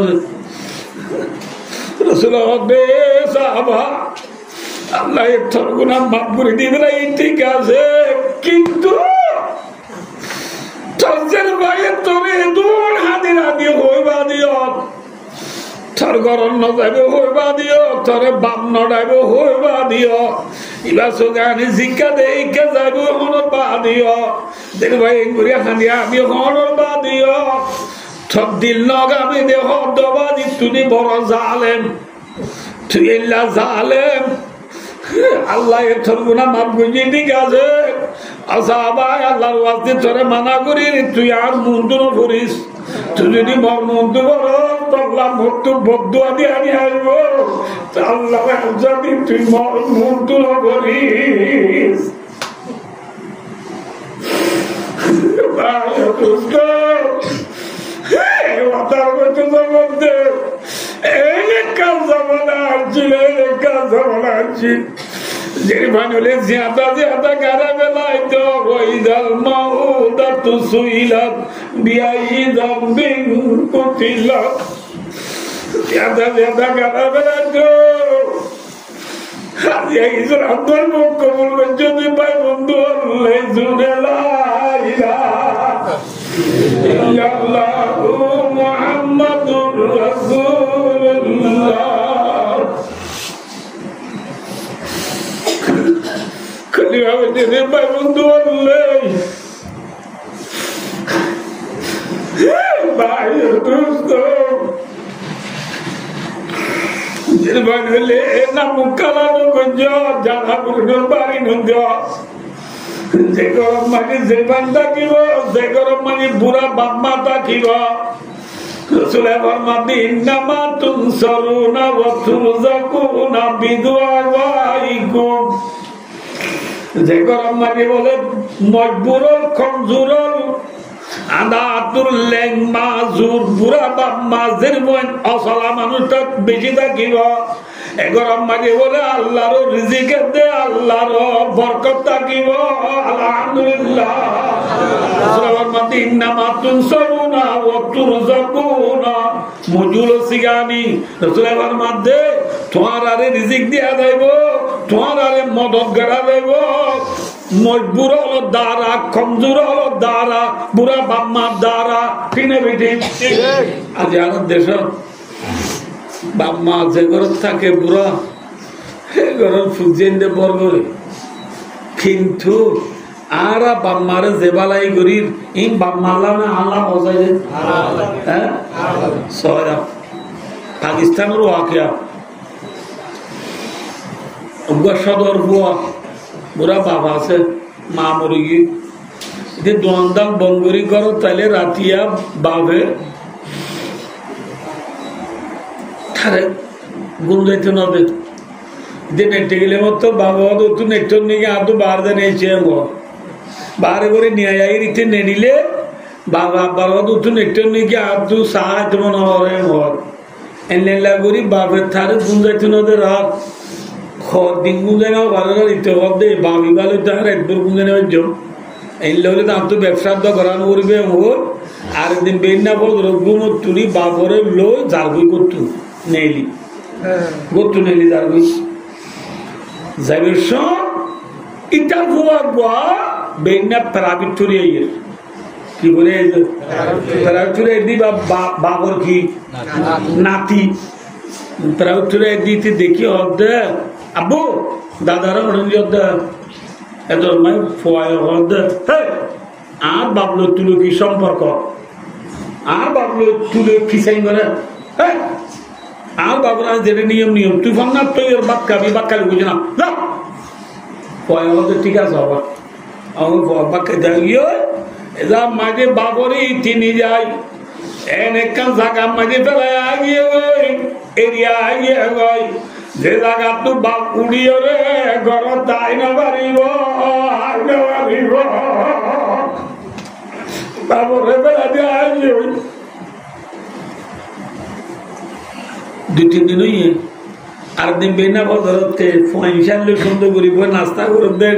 রাসূলুল্লাহ বে সাহাবা আল্লাহ তোর গুনাহ মাফ করে দিবে ঠিক আছে কিন্তু তোর ভাই তোরে দূর হাদিরা দিয়ে হইবা দিও তোর গরম নজাবে হইবা দিও তোরে বাম নডাইবে হইবা দিও ইলা সুগানি জিক্কা দেইকা যাইবে হনর বা দিও দেখ ভাই গুরিয়া হাদিয়া আমি হনর বা দিও সব দিল নগামে দেহ দবাদি তুমি বড় জালেম তুই ইল্লা জালেম আল্লাহ এর তোর গুনাহ মাফ করে ঠিক আছে আসাবাই আল্লাহর ওয়াস্তে তোরে মানা করি তুই আর মুন্ডু না করিস তুই যদি মুন্ডু করো আল্লাহ মৃত্যু বদুয়া দিয়ে আমি আসব আল্লাহ যদি তুই মুন্ডু না করিস যেভাবে জ্যাদা জ্যাদা গারা বেলায় তো ওইদাল মাউদাতু সুইলাত বিআই যামবিন কুতিলাত জ্যাদা জ্যাদা গারা বেলায় তো আজকে ইসলাম ধর্ম কবুল করে যদি ভাই বন্ধু আল্লাহ জুড়ে লা ইলাহা ইল্লাল্লাহু মুহাম্মাদুর রাসূলুল্লাহ ভাই বন্ধু ভাই নির্বাণ হলে না মুখালানো গঞ্জ জানা পুরুষ বাড়ি নন্দ যে গরম মাঝে নির্বাণ থাকিব যে গরম মাঝে বুড়া বাম্মা থাকিব রসুলের ফরমাতে ইন্নামা তুনসারুনা ওয়া তুরযাকুনা বিদুআইকুম যে গরম মাঝে বলে মজবুরুল কমজুরুল আদাতুল লেং মাজুর বুড়া বাম্মা জিরমন অসলা মানুষটা বেশি থাকিব এ গরম মাঝে বলে আল্লাহর রিজিকে দে আল্লাহর বরকত থাকিব আলহামদুলিল্লাহ রসুলের মতে ইন্নামা তুনসারুনা ওয়া তুরযাকুনা মজুল সিগানি রসুলের মধ্যে তোমার আরে রিজিক দিয়া যাইব তোমার আরে মদত গড়া যাইব মজবুর হলো দ্বারা কমজোর হলো দ্বারা বুড়া বাম্মার দ্বারা কিনে বেটি আজ আর দেশ বাম্মা যে ঘর থাকে বুড়া সে ঘর ফুজেন দে বর করে কিন্তু আর বাম্মারে জেবালাই করির ইন বাম্মাল্লা না আল্লাহ মজাই হ্যাঁ সয়রা পাকিস্তানের ওয়াকিয়া সদর বুয়া বুড়া বাবা আছে মা মরে গিয়ে যে দোয়ান বঙ্গরি করো তাহলে রাতিয়া বাবে থারে গুণ যাইতে নবে যে নেটে গেলে মতো বাবা তো নেটর নিয়ে আদৌ বার দেন এসে বারে করে নিয়ে যাই রীতি নেড়িলে বাবা বাবা তো নেটর নিয়ে আদৌ সাহায্য মনে হয় মর এনে লাগরি বাবের থারে গুণ যাইতে নদে রাত দিন গুঁজে নেওয়া ভালো না দিতে হবে বাবি ভালো তার একবার গুঁজে নেওয়ার জন্য এই লোকে তো আমি ব্যবসার তো করানো করবে ওর আর একদিন বেন্না বল রোগ তুলি বাবরে লো জারগুই করতু নেইলি করতু নেইলি জারগুই যাইবের সব ইটা বুয়া বুয়া বেন্না প্রাইভেট চুরি আইয়ের কি বলে প্রাইভেট চুরি দি বাবর কি নাতি প্রাইভেট চুরি দিতে দেখি হদ্দে আব্বু দাদারা এত আর বাবলো তুলো কি সম্পর্ক আর বাবলো তুলো খিসাই করে আর বাবুরা যেটা নিয়ম নিয়ম তুই ফোন না তুই ওর বাক্কাবি বাক্কালি বুঝে না ঠিক আছে আবার আমার বাক্কা যাইও এরা মাঝে বাবরই তিনি যাই এনেকান জায়গা মাঝে ফেলায় আগিয়ে এরিয়া আগিয়ে গই যে জায়গা তো বাপ উড়িয়ে রে ঘর তাই না পারিব বাবরে বেলা দিয়ে আগিয়ে দুই তিন দিন হইয়ে আর দিন বেনা বছরতে পয়সা সুন্দর করিব নাস্তা করে দে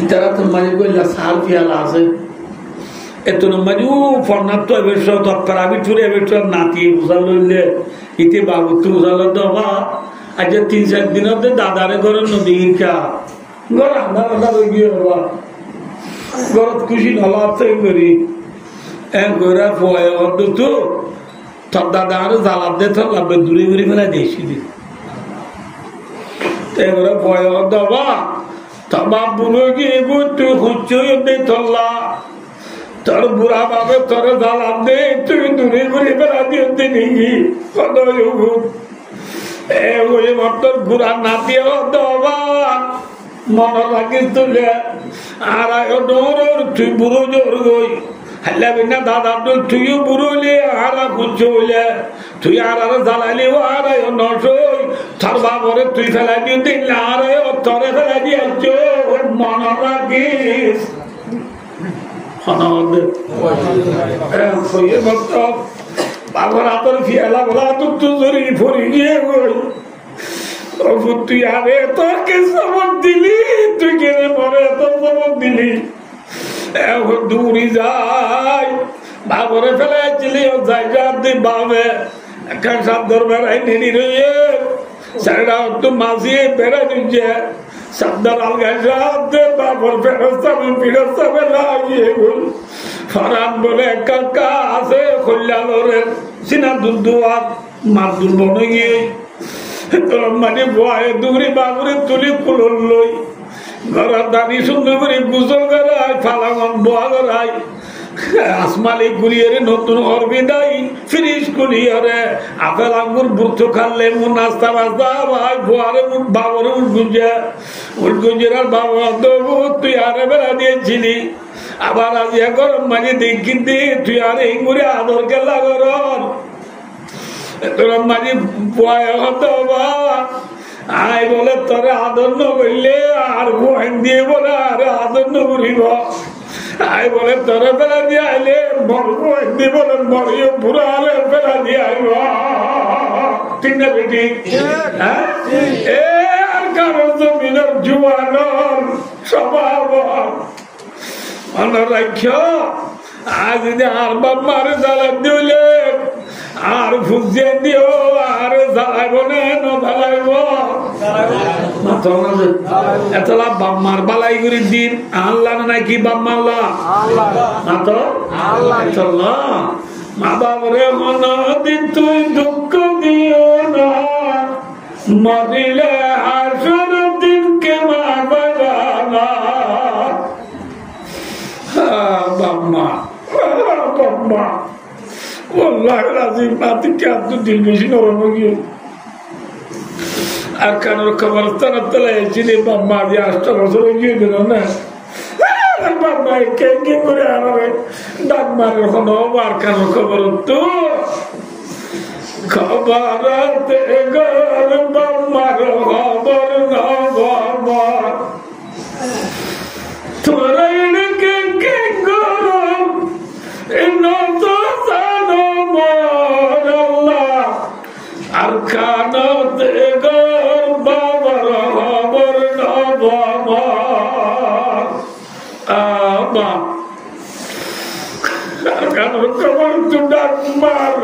ইতারা তো মাঝে কইলা সার পিয়ালা আছে এত মাঝু ফর্নার তো এবার তো প্রাইভেট চুরি এবার তো নাতি বুঝা লইলে ইতে বাবু তো বুঝাল দেওয়া আজ 3-4 দিন দাদারে ঘরে নদী খা ঘর রান্না রান্না হয়ে গিয়ে হবা ঘরত খুশি নলা করি ঘোরা ফয় তো তোর দাদা আরো জ্বালাপ দে তোর লাভে দূরে ঘুরে ফেলা দিয়েছি এগুলো ফয় দেওয়া তা বাপ বুড়ো গিয়ে তুই খুঁজছই বেতল্লা তোর বুড়া বাবা তোর জ্বালাপ দে তুই দূরে ঘুরে ফেলা দিয়ে নাকি কত ওই তোর বুড়া নাতি দেওয়া মনে রাখিস তুলে আর ডোর তুই বুড়ো জোর গই হাল্লা বিনা দাদা তুইও বুড়োলে আর খুঁজলে তুই আর জ্বালালি আর নসই তোর বাবরে তুই ফেলা দিয়ে দিলে আর তরে ফেলা দিয়েছ মনে রাখিস বাবার হাতের ফিয়ালা বলা তো জরি ফরি গিয়ে তুই আরে তোর কে সবক দিলি তুই কেনে পরে তোর সবক দিলি দূরি যাই বাবরে ফেলাইছিলি জায়গা দিয়ে বাবে একটা সাবধান বেড়াই নেনি রয়ে সেটা একটু মাঝিয়ে বেড়াই দিচ্ছে সাবধান আলগাই সাথে বাবর ফেরস্তাবে ফিরস্তাবে লাগিয়ে গেল ফরান বলে কাকা আছে কল্যাণের সিনা দুধুয়ার মার দুর্বন গিয়ে মানে বয়ে দূরে বাবরে তুলি কুলন লই ঘরের দাবি সুন্দর করে গুজল করাই ফালামন বোয়া করাই আসমালি কুলিয়ারে নতুন অরবিদাই ফিরিস কুলিয়ারে আপেল আঙ্গুর বুর্থ খাললে মু নাস্তা বাস্তা ভাই ফুয়ারে মুঠ বাবরে উঠ গুঞ্জের আর বাবা দেবু তুই আরে বেলা দিয়েছিলি আবার আজ গরম মাঝে দেখি দি তুই আর এই মুড়ে আদর কেলা গরম তোর মাঝে বয় হতো বা আই বলে তোরে আদর ন করলে আর বহেন দিয়ে বলে আরে আদর ন করিব আই বলে তোরে বেলা দিয়ে আইলে বহেন দিয়ে বলে মরিও বুড়া আলে বেলা দিয়ে আইব ঠিক না বেটি হ্যাঁ এ আর কারো জমিনের জুয়ানোর স্বভাব মনে রাখ্য আজ যদি আর বাপ মারে জ্বালা দিলে আর ফুজিয়ে দিও আর জ্বালাইব না জ্বালাইব এতলা বাপ মার বালাই করে দিন আল্লাহ নাকি বাপ মারলা না তো মা বাবরে মন দিন তুই দুঃখ দিও না মরিলে আসর দিনকে মা বাবা না বাম্মা বাম্মা والله العظيم ما تكاد تدل بشنا ونجي أركان الكبرستان التلاعي جدي بامما دي أشتغل سرنجي دلنا بامما كينجي كوري عربي دagmar الخنو أركان الكبرتو خبرت إغار بامما خبر نبامما تورين كينجي غرام إنو أركانات إغار بابر خبر نبامما آبا أركان الكبر تدagmar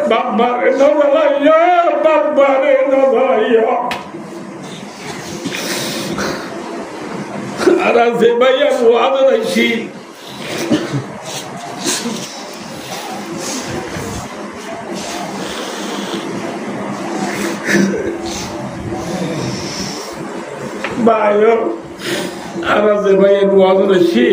بامار نبايا بامار نبايا أرى زبايا وعد الشيء Bayo, ara zebaye buazo na shi.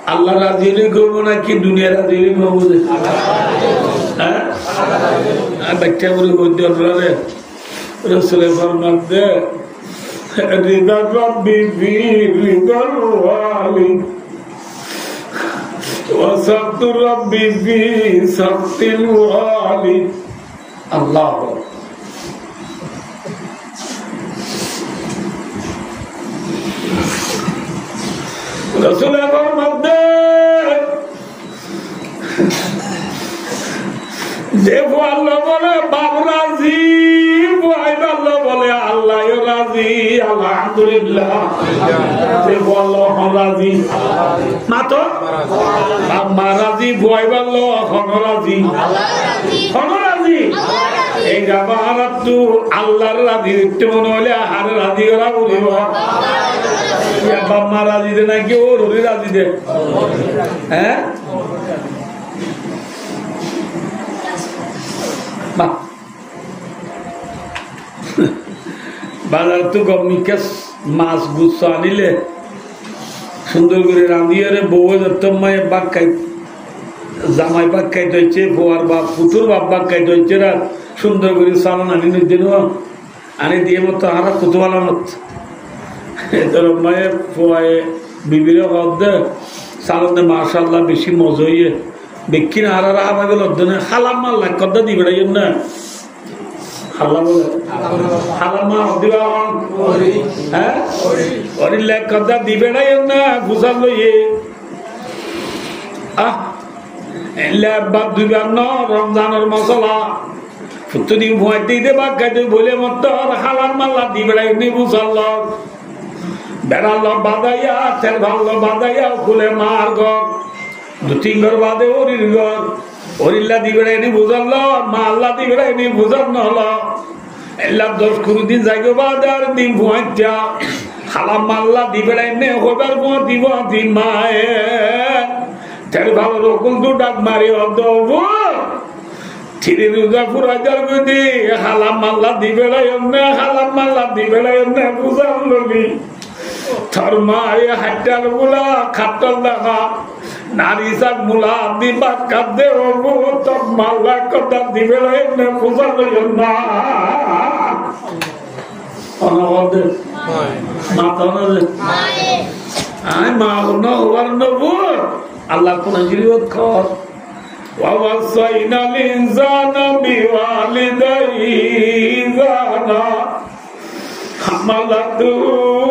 Allah razili gobo na ki dunia razili gobo de. हाँ? बच्चे बुरी होते हैं रहे रसूले फरमाते रिदा रब्बी फी रिदल वाली वसब्त रब्बी फी सब्तिल वाली अल्लाह रसूले फरमाते देखो अल्लाह बोले बाप राजी बुआई अल्लाह बोले अल्लाह यो राजी अल्हम्दुलिल्लाह देखो अल्लाह राजी मातो बाप मा राजी बुआई अल्लाह हनो राजी এই জামানত তো আল্লাহর রাজি একটু মনে হলে আর রাজি করা বলিব ইয়া বাপ মা রাজি দে নাকি ওর রাজি দে হ্যাঁ বাজার তো গমিকে মাছ গুচ্ছ আনিলে সুন্দর করে রাঁধিয়ে বউ মায়ে বাঘ খাই জামাই বাঘ খাইতে হচ্ছে বউয়ার বাপ পুতুর বাপ বাঘ খাইতে হচ্ছে রা সুন্দর করে চালান আনি দিন আনি দিয়ে মতো হারা কুতু বালানত তোর মায়ে পোয়ায়ে বিবির দে চালান মাশাআল্লাহ বেশি মজা হইয়ে বেকিন হারা আমাকে লদ্দনে হালাম মাল্লা কদ্দা দিবে না হাল্লা বলে হালামা দিবা হ্যাঁ ওরিলে কদ্দা দিবে না গুছাল লইয়ে আহ এলে বাদ দিবার ন রমজানের মশলা ফুতুনি ভুয়াইতে দে বা খাইতে বলে মত হালাম মাল্লা দিবে নি গুছাল বেড়াল বাদাইয়া তেল ভালো বাদাইয়া খুলে মার ঘর দু তিন ঘর বাদে ওরির ঘর ওরিল্লা দিবে বুঝাল মা আল্লাহ দিবে বুঝার নহল এল্লা 10 দিন যাইগো বাদে আর দিন ভুয়াইতা হালাম মাল্লা দিবে হবার পর দিব দি মায়ে তেল ভালো রকম তো ডাক মারি অদব ঠিরি রোজা পুরা যার বুঝি হালাম মাল্লা দিবে হালাম মাল্লা দিবে বুঝাম লবি তোর মা হাইটাল গুলা খাটল দেখা নারী সাক মুলা দিবা কাঁদে তোর মাল্লা কথা দিবে বুঝা লই না অনবদ্র মাতা আয় মা হওয়ার নবুর আল্লাহ কোন জিরিয়ত কর وَوَصَّيْنَا الْإِنسَانَ بِوَالِدَيْهِ إِحْسَانًا حَمَلَتْهُ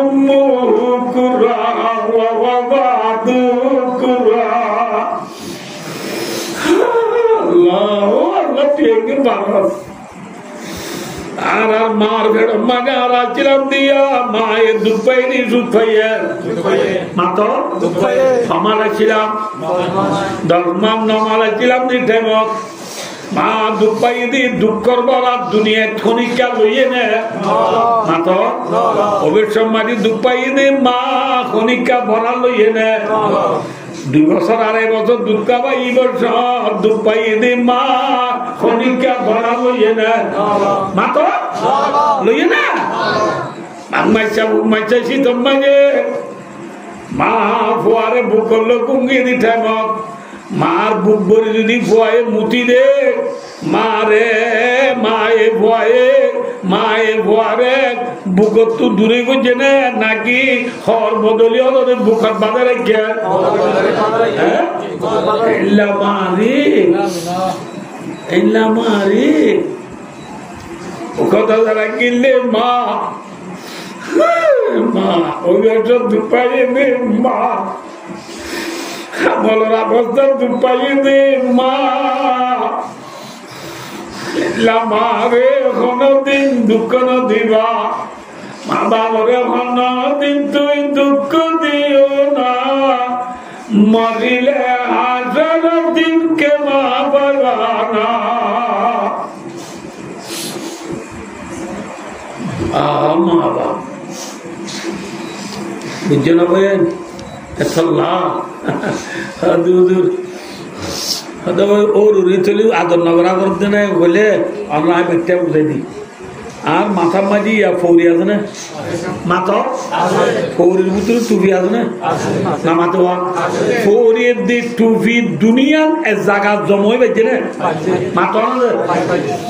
أُمُّهُ كُرْهًا وَوَضَعَتْهُ كُرْهًا আল্লাহ ঠিক বাস আর মার ভেড় মানে আর ছিলাম দিয়া মায়ের দুধ পাইনি দুধ পাইয়ে মাত্র আমারা ছিলাম ধর্মাম নমারা ছিলাম নিঠেমত মা দুধ পাই দি দুঃখ করবার দুনিয়া খনিকা লইয়ে নে মাত্র অবশ্য মাটি দুধ পাই দি মা খনিকা ভরা লইয়ে নে 2 বছর 2.5 বছর দুধ খাবা এই বছর দুধ পাই দি মা খনিকা ভরা লইয়ে নে মাত্র লইয়ে না মাইছা শীতম মাঝে মা ফুয়ারে বুক করলো কুঙ্গি দি ঠেমত মার বুক ভরে যদি ফুয়ায়ে মুতি দে মারে মায়ে ফুয়ারে বুকত তো দূরে গেছে না নাকি হর বদলি হলে বুকার বাধা রেখে মারি কথা যারা কিনলে মা ওই বছর দুপাইয়ে দে মা বলার অবস্থা দুপাইয়ে দে মা মারে কোনদিন দুঃখ দিবা মা বাবরে কোনদিন তুই দুঃখ দিও না মরিলে হাজার দিনকে মা বাবা না মা বাবা বুঝছো না বলেন আদর নগরা করতে নাই বলে আমরা একটা বুঝাই দিই আর মাথা মাঝি ফৌরি আছে না মাথা ফৌরির ভিতরে টুপি আছে না না মাথা ফৌরির দি টুপি দুনিয়ার এক জায়গা জমাই পাইছে না মাথা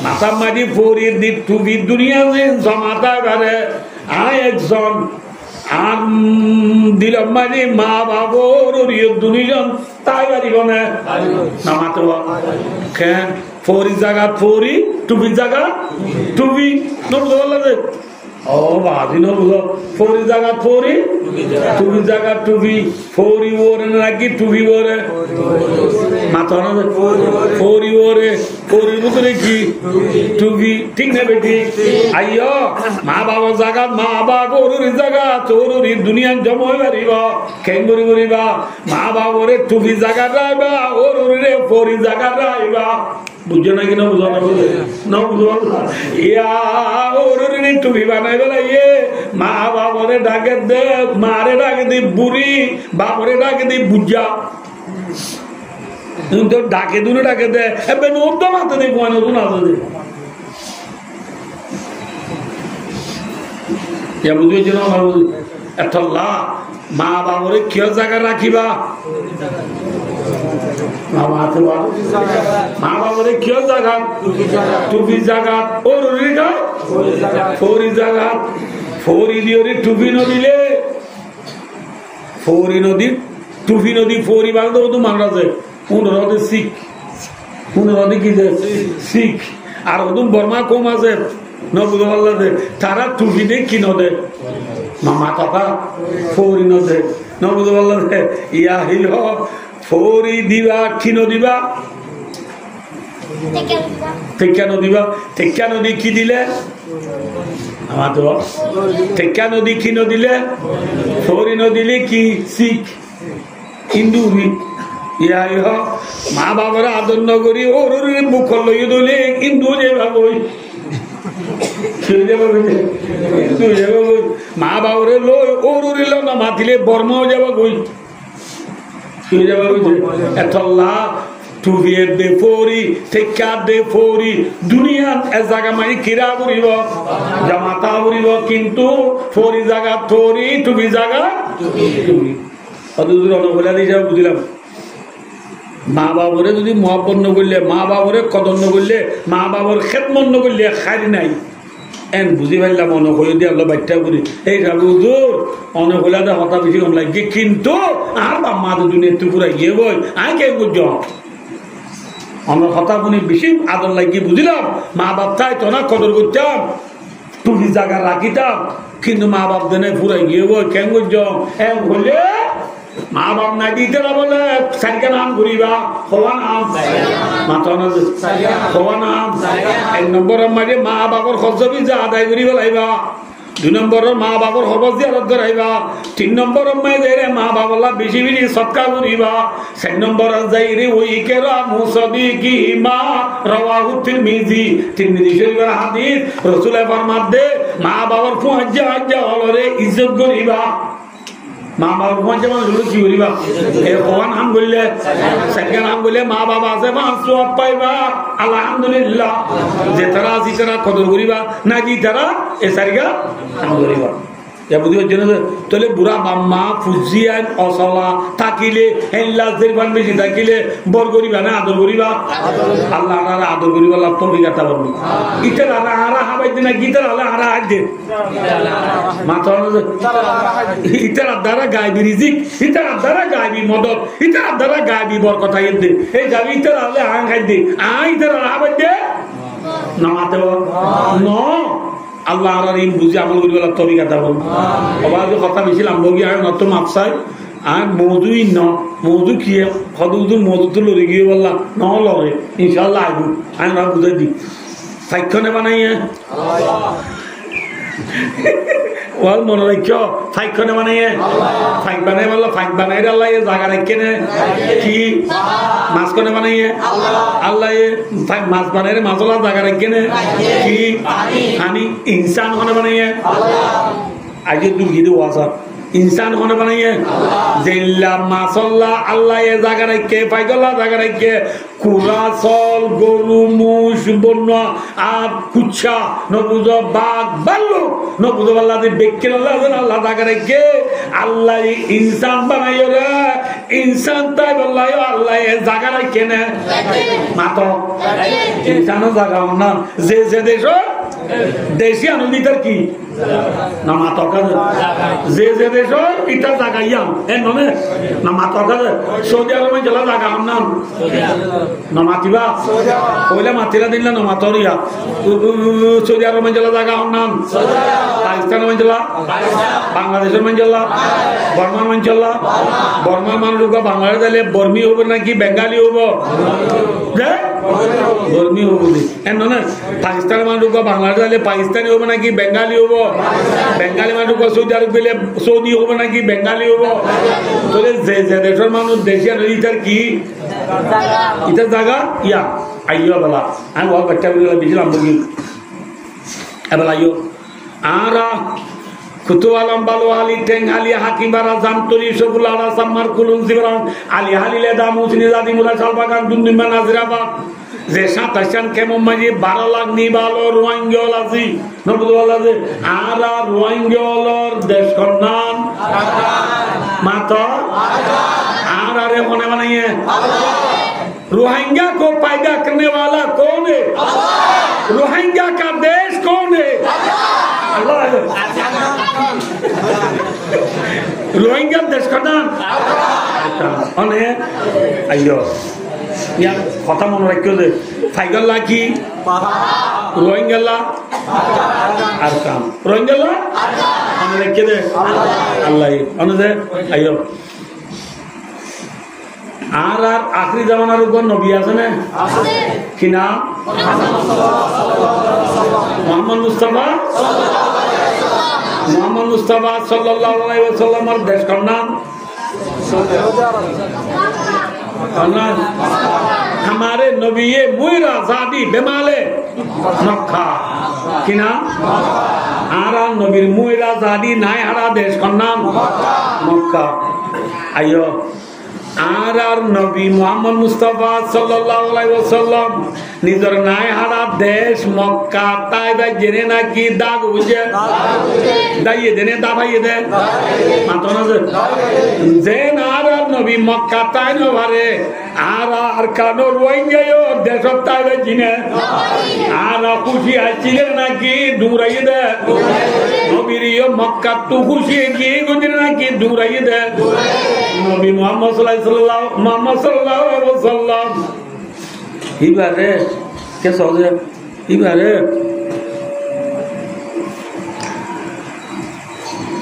মাথা মাঝি ফৌরির দি টুপি দুনিয়ার জমাতা পারে আয় একজন আর দিলাম মানে মা বাবর দুজন তাই পারিব না মাথা কেন ফৌরি জায়গা ফৌরি টুপি জায়গা টুপি বুঝতে পারলে ও বাদি বুঝো ফৌরি জায়গা ফৌরি টুপি জায়গা টুপি ফৌরি ওরে নাকি টুপি ওরে মাথা না ফৌরি ওরে ফৌরির ভিতরে কি টুপি ঠিক না বেটি আইয়ো মা বাবা জায়গা মা বাবা ওরুরি জায়গা তোরুরি দুনিয়া জমা পারিব কেন করিবা মা বাবরে টুপি জায়গা রাইবা ওরুরি ফৌরি জায়গা রাইবা বুঝছো না কি না বুঝো না বুঝো ইয়া ওরুরি টুপি বানাই বেলাইয়ে মা বাবরে ডাকে দে মারে ডাকে দি বুড়ি বাবরে ডাকে দি বুঝা তো ডাকে দুনে ডাকে দে এবার নতুন হাতে দেবো নতুন হাতে দে বুঝেছি না এত মা বাবরে কেউ জায়গা রাখিবা মা বাবরে কেউ জায়গা টুপি জায়গা ওর ফৌরি জায়গা ফৌরি দিয়ে টুপি নদীলে ফৌরি নদী টুপি নদী ফৌরি বাগদ তো মানরা যায় 15 শিখ 15 কি যে শিখ আর ওদম বর্মা কম আছে নবুদে তারা টুপি দিয়ে কি নদে মামা টাকা ফৌরি নদে নবুদে ইয়া হিল ফৌরি দিবা কি নদিবা টেক্কা নদী কি দিলে আমার তো টেক্কা নদী কি নদিলে ফৌরি নদিলে কি শিখ হিন্দু ইয়া মা বাবার আদর নগরী ওর মুখ লইয়ে দিলে হিন্দু যে ভাবই মা বাবরে লই ওর না মাতিলে বর্মাও যাবা গই এত টুবিয়ের দে ফৌরি ঠেকার দে ফৌরি দুনিয়া এক জায়গা মানে কিরা করিব জামাতা করিব কিন্তু ফৌরি জায়গা থৌরি টুবি জায়গা টুবি অত দূর অনুকূলা দিয়ে বুঝলাম মা বাবরে যদি মহাপন করলে মা বাবরে কদর করলে মা বাবর খেদমত করলে খারি নাই এন বুঝি পারলাম অনুকূল দিয়ে আল্লাহ বাচ্চা করি এই হুজুর অনুকূলাতে হতা বেশি কম লাগে কিন্তু আর মা তো দুনিয়া ত্রিপুরা গিয়ে বই আই কে বুঝ আমার কথা শুনি বেশি আদর লাগিয়ে বুঝলাম মা বাপ চাই তো না কদর করতাম টুপি জায়গা রাখিতাম কিন্তু মা বাপ দেনে পুরা গিয়ে বই কেন বুঝ এম বললে মা বাপ না দিতে না বলে সারিকা নাম ঘুরিবা হওয়া নাম মাথা হওয়া নাম 1 নম্বরের মাঝে মা বাপর খরচ যা আদায় করিব লাইবা 2 নম্বরের মা বাপর খরচ জিয়ারত করাইবা 3 নম্বরের মাঝে মা বাবলা বেশি বেশি সৎকার করিবা 4 নম্বরের যাইরে ওই কেরা মুসাদিকি মা রাওয়াহু তিরমিজি শরীফের হাদিস রাসূল ফরমাতে মা বাবার ফুয়াজ্জা আজ্জা হলরে ইজ্জত করিবা মা বাবার ফুয়াজ্জা মানে কি করিবা এই কোরআন নাম বললে সাকিয়া নাম বললে মা বাবা আছে মা সওয়াব পাইবা আলহামদুলিল্লাহ যে তারা আজি তারা কদর করিবা না জি তারা এ সারিগা নাম করিবা ইয়া বুঝি হচ্ছে না তাহলে বুড়া মাম্মা ফুজিয়ান অসলা থাকিলে হেল্লাজের বান বেশি থাকিলে বর করিবা না আদর করিবা আল্লাহ আরা আদর করিবা আল্লাহ তো বিগাতা বলবো ইতার আরা হাবাই দিনা গীতার আল্লাহ আরা আজ দে মাথা ইতার দ্বারা গায়বি রিজিক ইতার দ্বারা গায়বি মদত ইতার দ্বারা গায়বি বরকত আইন দে এই যাবি ইতার আল্লাহ আং খাই দে ইতার হাবাই দে না মাতে ন আল্লাহ আর এই বুঝে আমল করি বলা তবে কথা বল অবাধ কথা বেশি লাম্ব গিয়ে আর নত মাপসাই আর মৌজুই ন মৌজু কিয়ে সদুজু মৌজু তো লড়ি গিয়ে বললাম ন লড়ে ইনশাল্লাহ আইব আমি না বুঝাই দি সাইক্ষণে বানাইয়ে ওয়াল মনে রাখো ফাইকনে বানাইয়ে ফাইক বানাই বললো ফাইক বানাই আল্লাহ জায়গা রাখে নে কি মাছ কনে বানাইয়ে আল্লাহ মাছ বানাই মাছলা জায়গা রাখে নে কি পানি ইনসান কনে বানাইয়ে আজ দুর্গি দেওয়া আছে इंसान होने बनाइए जिल्ला मासल्ला अल्लाह ये जागा रखे फाइगल्ला जागा रखे कुरासल गोरु मुश बन्ना आप कुच्छा न बुझो बाग बल्लू न बुझो अल्लाह दे बेक्के अल्लाह दे अल्लाह जागा रखे अल्लाह ये इंसान बनाइयो रे इंसान ताई बल्लायो अल्लाह ये जागा रखे ने मातो इंसानो जागा होना जे देशो देशी अनुदितर की ना मातो का जे देशो इतना जागा याम ए नने ना मातो का सऊदी अरब में चला जागा हम नाम ना मातीबा पहले मातीला दिन ला ना मातोरिया सऊदी अरब में चला जागा हम नाम पाकिस्तान में चला बांग्लादेश में चला बर्मा में चला बर्मा मान लोग बांग्लादेश वाले बर्मी हो बना कि बंगाली हो जे बर्मी हो बोली ए नने पाकिस्तान मान लोग बांग्लादेश वाले पाकिस्तानी हो बना कि बंगाली हो बेंगाली मानुष को सऊदी अरब के सऊदी हो बना कि बेंगाली हो तो ले देशर मानुष देशिया नदी इधर की इधर जागा या आइयो बला हम बहुत बच्चा भी वाला बिजला मुगी अब लाइयो आरा कुतुवालम बालो आली टेंग आली हाकिम बारा जामतुरी शबुलारा सम्मार कुलुन जिबरान आली हाली ले दामुच निजादी मुला चालबागान दुनिया नाजराबा जैसा तशन के मुम्मजी 12 लाख निबालो रोहिंग्योल आजी नबुदवाला जे आरा रोहिंग्योलर देश का नाम माता आरा रे होने वाला है रोहिंग्या को पैदा करने वाला कौन है रोहिंग्या का देश कौन है अल्लाह रोहिंग्या देश का नाम अने आइयो या কথা মনে রাখিও যে ফাইগল্লা কি রোহিঙ্গাল্লা আর কাম রোহিঙ্গাল্লা মনে রাখে দে আল্লাহ মনে দে আইও আর আখরি জামানার উপর নবী আছে না আছে কি নাম মুহাম্মদ মুস্তাফা মুহাম্মদ মুস্তাফা সাল্লাল্লাহু আলাইহি ওয়াসাল্লামের দেশ কার নাম हमारे नबी मुइरा जादी बेमाले मक्का कि नाम आरा नबीर मुइरा जादी नाय हरा देश का नाम मक्का आयो আর নবী মুহাম্মদ মুস্তাফা সাল্লাল্লাহু আলাইহি ওয়াসাল্লাম নিজের নাই হারা দেশ মক্কা তাই বা জেনে নাকি দাগ বুঝে দাইয়ে দেনে দা ভাইয়ে দে মাতো না যে আর নবী মক্কা তাই ন ভারে আর কানো রই গেও দেশ তাই বা জিনে আর খুশি আছিলেন নাকি ডুমরাইয়ে দে নবীর মক্কা তো খুশি গিয়ে গুজরে নাকি ডুমরাইয়ে দে নবী মুহাম্মদ সাল্লাল্লাহু আলাইহি ওয়াসাল্লাম ইবারে কে সহজে ইবারে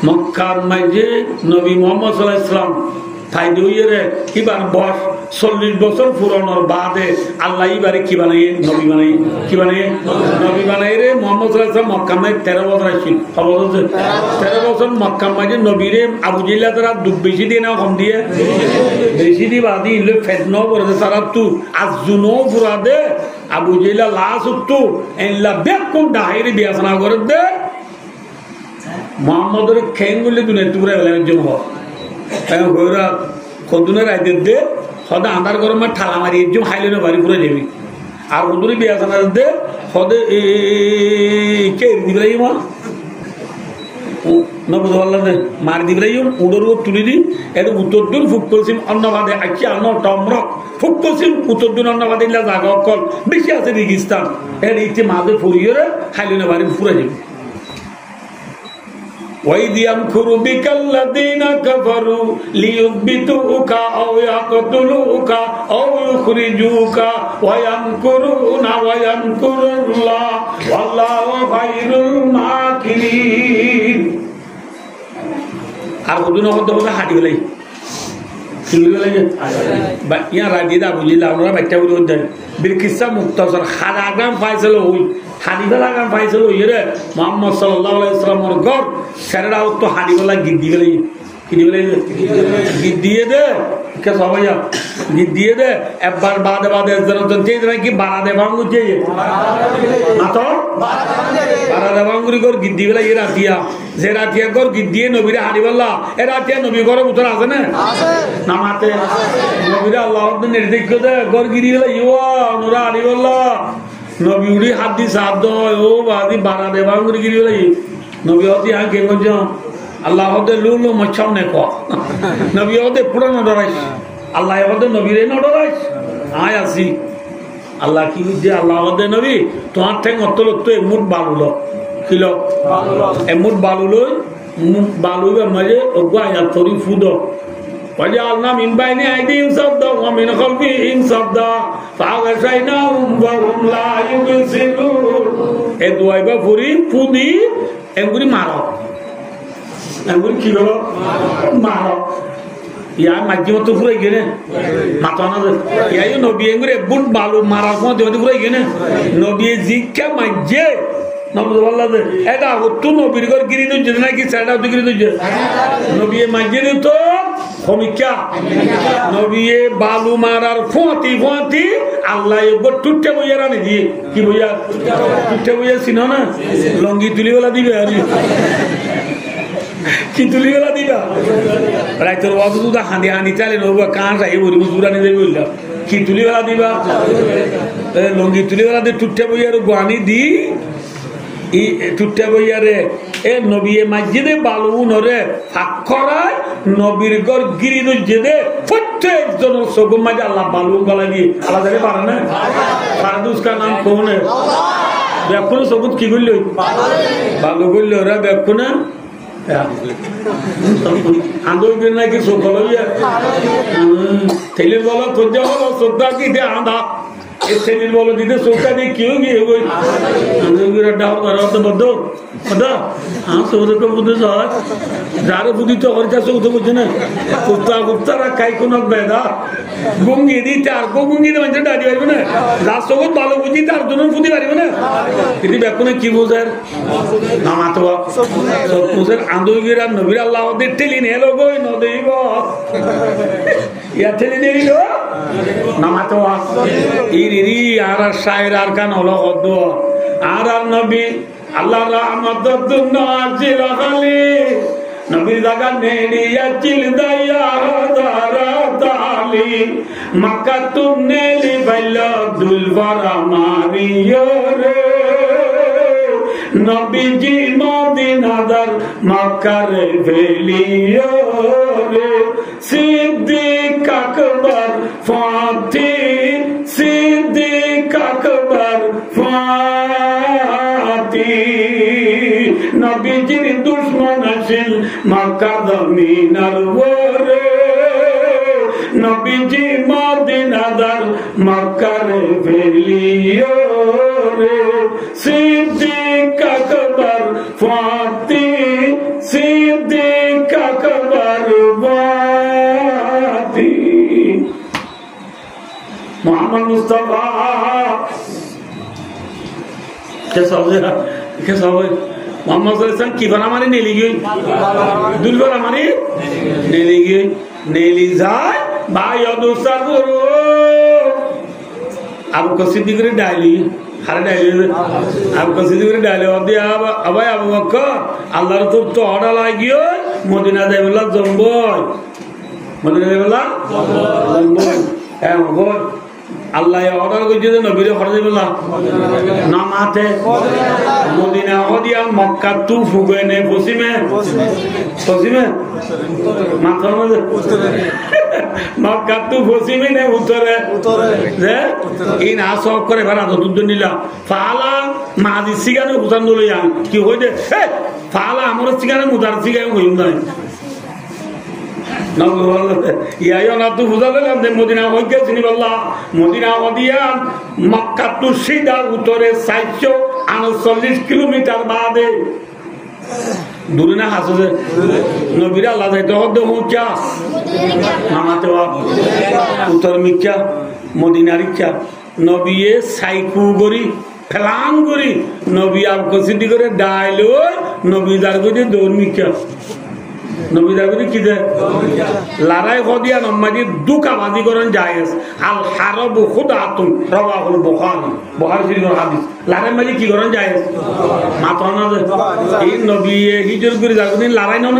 মক্কার মাঝে নবী মুহাম্মদ সাল্লাল্লাহু আলাইহি ওয়াসাল্লাম তাই দুইয়ের এবার বয়স 40 বছর পুরানোর বাদে আল্লাহ এবারে কি বানাই নবী বানাই কি বানাই নবী বানাই রে মুহাম্মদ সাল্লাল্লাহু আলাইহি ওয়াসাল্লাম মক্কা মাঝে 13 বছর আসছিল খবর আছে 13 বছর মক্কা মাঝে নবীরে আবু জাহল তারা দুঃখ বেশি দিয়ে না কম দিয়ে বেশি দি বাদি ইলে ফেতনা করে সারা তু আজুনো ফুরাদে আবু জাহল লাস উত্তু এল্লা বেকুম দাহিরি বিয়াসনা করে দে মুহাম্মদের খেঙ্গুলে দুনে তুরে বেলার জন্য তাই কইরা কদুনের রাইতে দে সদা আন্ধার গরমে ঠালা মারি একজন হাইলেনে বাড়ি পুরো যাবি আর ওদুরি বিয়াসনা দে সদে কে দিবলাই মা নবদ আল্লাহ দে মার দিবলাই উড়র তুলি দি এর উত্তর দিন ফুক পশ্চিম অন্নবাদে আকি অন্ন টমরক ফুক পশ্চিম উত্তর দিন অন্নবাদে জায়গা অকল বেশি আছে রেগিস্তান এর ইচ্ছে মাঝে ফুরিয়ে হাইলেনে বাড়ি পুরো যাবি وَإِذْ يَمْكُرُ بِكَ الَّذِينَ كَفَرُوا لِيُثْبِتُوكَ أَوْ يَقْتُلُوكَ أَوْ يُخْرِجُوكَ وَيَمْكُرُونَ وَيَمْكُرُ اللَّهُ وَاللَّهُ خَيْرُ الْمَاكِرِينَ আর ওদিন হতে হাঁটি গেলাই ইয়া রাজিদা বুঝিলা ওনারা বাচ্চা বুঝে দেন বিলকিসা মুক্তাসর হাজাগ্রাম ফাইসল হই হানিবেলাগ্রাম ফাইসল হই রে মুহাম্মদ সাল্লাল্লাহু আলাইহি ওয়াসাল্লামের ঘর সেরা তো হানিবেলা গিদ্দি গেলাই কিদি গেলাই গিদ্দিয়ে দে কে সবাই গিদ্দিয়ে দে একবার বাদে বাদে জনতন যেই নাকি বাড়া দে ভাঙ্গু যেই মাতো বাড়া দে ভাঙ্গুরি কর গিদ্দি বেলা এ রাতিয়া যে রাতিয়া কর গিদ্দিয়ে নবীরে হানিবেলা এ রাতিয়া নবী ঘর ভিতর আছে না আছে নামাতে নবীরে আল্লাহর নির্দেশ দে ঘর গিরি বেলা ইওয়া ওরা হানিবেলা নবী উড়ি হাত দি সাদ দ ও বাদি বাড়া দে ভাঙ্গুরি গিরি বেলা নবী হতি আ কে গঞ্জ আল্লাহ হতে লুলু মচ্ছাও নে ক নবী হতে পুরানো ডরাইস আল্লাহ হতে নবীরে ন ডরাইস আয় আসি আল্লাহ কি যে আল্লাহ হতে নবী তোমার ঠেং অতল তো এমুট বালুলো কিলো এমুট বালুলো বালুবে মাঝে ওগো আয়া তরি ফুদ وجعلنا من بين أيديهم سدا ومن خلفهم سدا فأغشيناهم فهم لا يبصرون এ দুয়াইবা ফুরি ফুদি এগুরি মারো এগুলি কি হলো মারো ইয়া মাঝে মতো ফুরাই গেলে মাথা না ইয়াই নবী এগুরে বুট বালু মারার মধ্যে মধ্যে ফুরাই গেলে নবী জিজ্ঞা মাঝে নবী বললা যে এটা হতো নবীর ঘর গিরি তো যেতে নাকি সেটা তো গিরি তো যে নবী মাঝে তো সমীক্ষা নবী বালু মারার ফোঁতি ফোঁতি আল্লাহ এবার টুটে বইয়া রানি দিয়ে কি বইয়া টুটে বইয়া চিনো না লঙ্গি তুলিবেলা দিবে আর কি তুলি বেলা দিবা রাইতর অত হাঁদি হাঁদি চালে নবা কান রাখি বলবো জুরানি দেবে বললাম কি তুলি বেলা দিবা লঙ্গি তুলি বেলা দিয়ে টুটে বই আর গানি দি টুটে বই আরে এ নবী মাঝে বালু নরে ফাঁক করায় নবীর গড় গিরি দে প্রত্যেক জন সগুম মাঝে আল্লাহ বালু গলা দিয়ে আল্লাহ দেখে পারে না ফারদুসকা নাম কোনে দেখুন সবুজ কি করল বালু করল ওরা দেখো না আন্দোলন নাকি সকল ছেলের বলো সহ্য হলো শ্রদ্ধা কি আঁধা এ ছেলের বলো দিতে শ্রদ্ধা দিয়ে কেউ গিয়ে বদ্ধ হ্যাঁ সৌরকে বুঝে যারা বুদ্ধি তো ওর কাছে উঠে বুঝছে না কুপ্তা কুপ্তারা খাই কোন বেদা গুঙ্গি দিই তার গুঙ্গি মানে দাঁড়িয়ে পারবে না যার সঙ্গে ভালো বুঝি তার জন্য বুঝতে পারবে না কিন্তু বেকুনে কি বোঝেন নামাতো সব বুঝেন আন্দোলন নবীর আল্লাহ ঠেলি নিয়ে এলো গই নদীব ইয়া ঠেলি নিয়ে এলো নামাতো ইরি আর শায়ের আর কান হলো হদ্দ আর নবী আল্লাহ রহমত দুনিয়া খালি নবীর জায়গা নেড়িয়া চিল দাইয়া দারা বালি মক্কা তুনেলি বাইল দুলবারা মারিয়রে নবীজি মদিনাদার মক্কারে ভেলিয়রে সিদ্দিক আকবর ফাতি সিদ্দিক আকবর ফাতি নবীজির দুশমন আসিল মক্কা জমিনার ওরে নবীজি মদিনাদার মক্কারে ভেলিয়রে সিদ্দিক আকবর ফাতি সিদ্দিক আকবর ফাতি মোহাম্মদ মুস্তাফা कैसा हो गया मोहम्मद सल्लल्लाहु की बना हमारी नेली गई दुलबर हमारी नेली गई नेली जाए भाई और दूसरा गुरु आपको सिद्धि करे डाली हर डाली आपको सिद्धि करे डाली और दिया अब अब वक्का अल्लाह तो ऑर्डर लागियो मदीना देवला जंबोय मदीना देवला जंबोय है वो আল্লাহ অর্ডার করেছে যে নবীরে খরচ বললাম নামাতে মদিনা হদিয়া মক্কা তু ফুগেনে পশ্চিমে পশ্চিমে মাথার মধ্যে মক্কা তু পশ্চিমে নে উত্তরে যে এই না সব করে ভাড়া দুধ নিলাম ফালা মাদি সিগানে উঠান দলে যান কি হইছে ফালা আমার সিগানে মুদার সিগানে হইম না মদিনা হইকে চিনি বললা মদিনা হদিয়া মক্কা টু সিধা উত্তরে 439 কিলোমিটার বাদে দূরে না হাসে নবীরা আল্লাহ যাইতে হদ্দ হুঁচা নামাতে উত্তর মিক্কা মদিনা রিক্কা নবীয়ে সাইকু গরি ফেলান করি নবী আবকে সিদ্ধি করে ডাইল নবী দার করে দৌড় মিক্কা নবী দাবি কি দে লড়াই হদিয়া নমাজি দুকাবাজি করেন জায়েজ আল হারব খুদাতুন রাওয়াহুল বুখারী বুখারী শরীফের হাদিস লড়াই মাঝে কি করেন জায়েজ মাথা না এই নবী হিজর করে যাবেন লড়াই না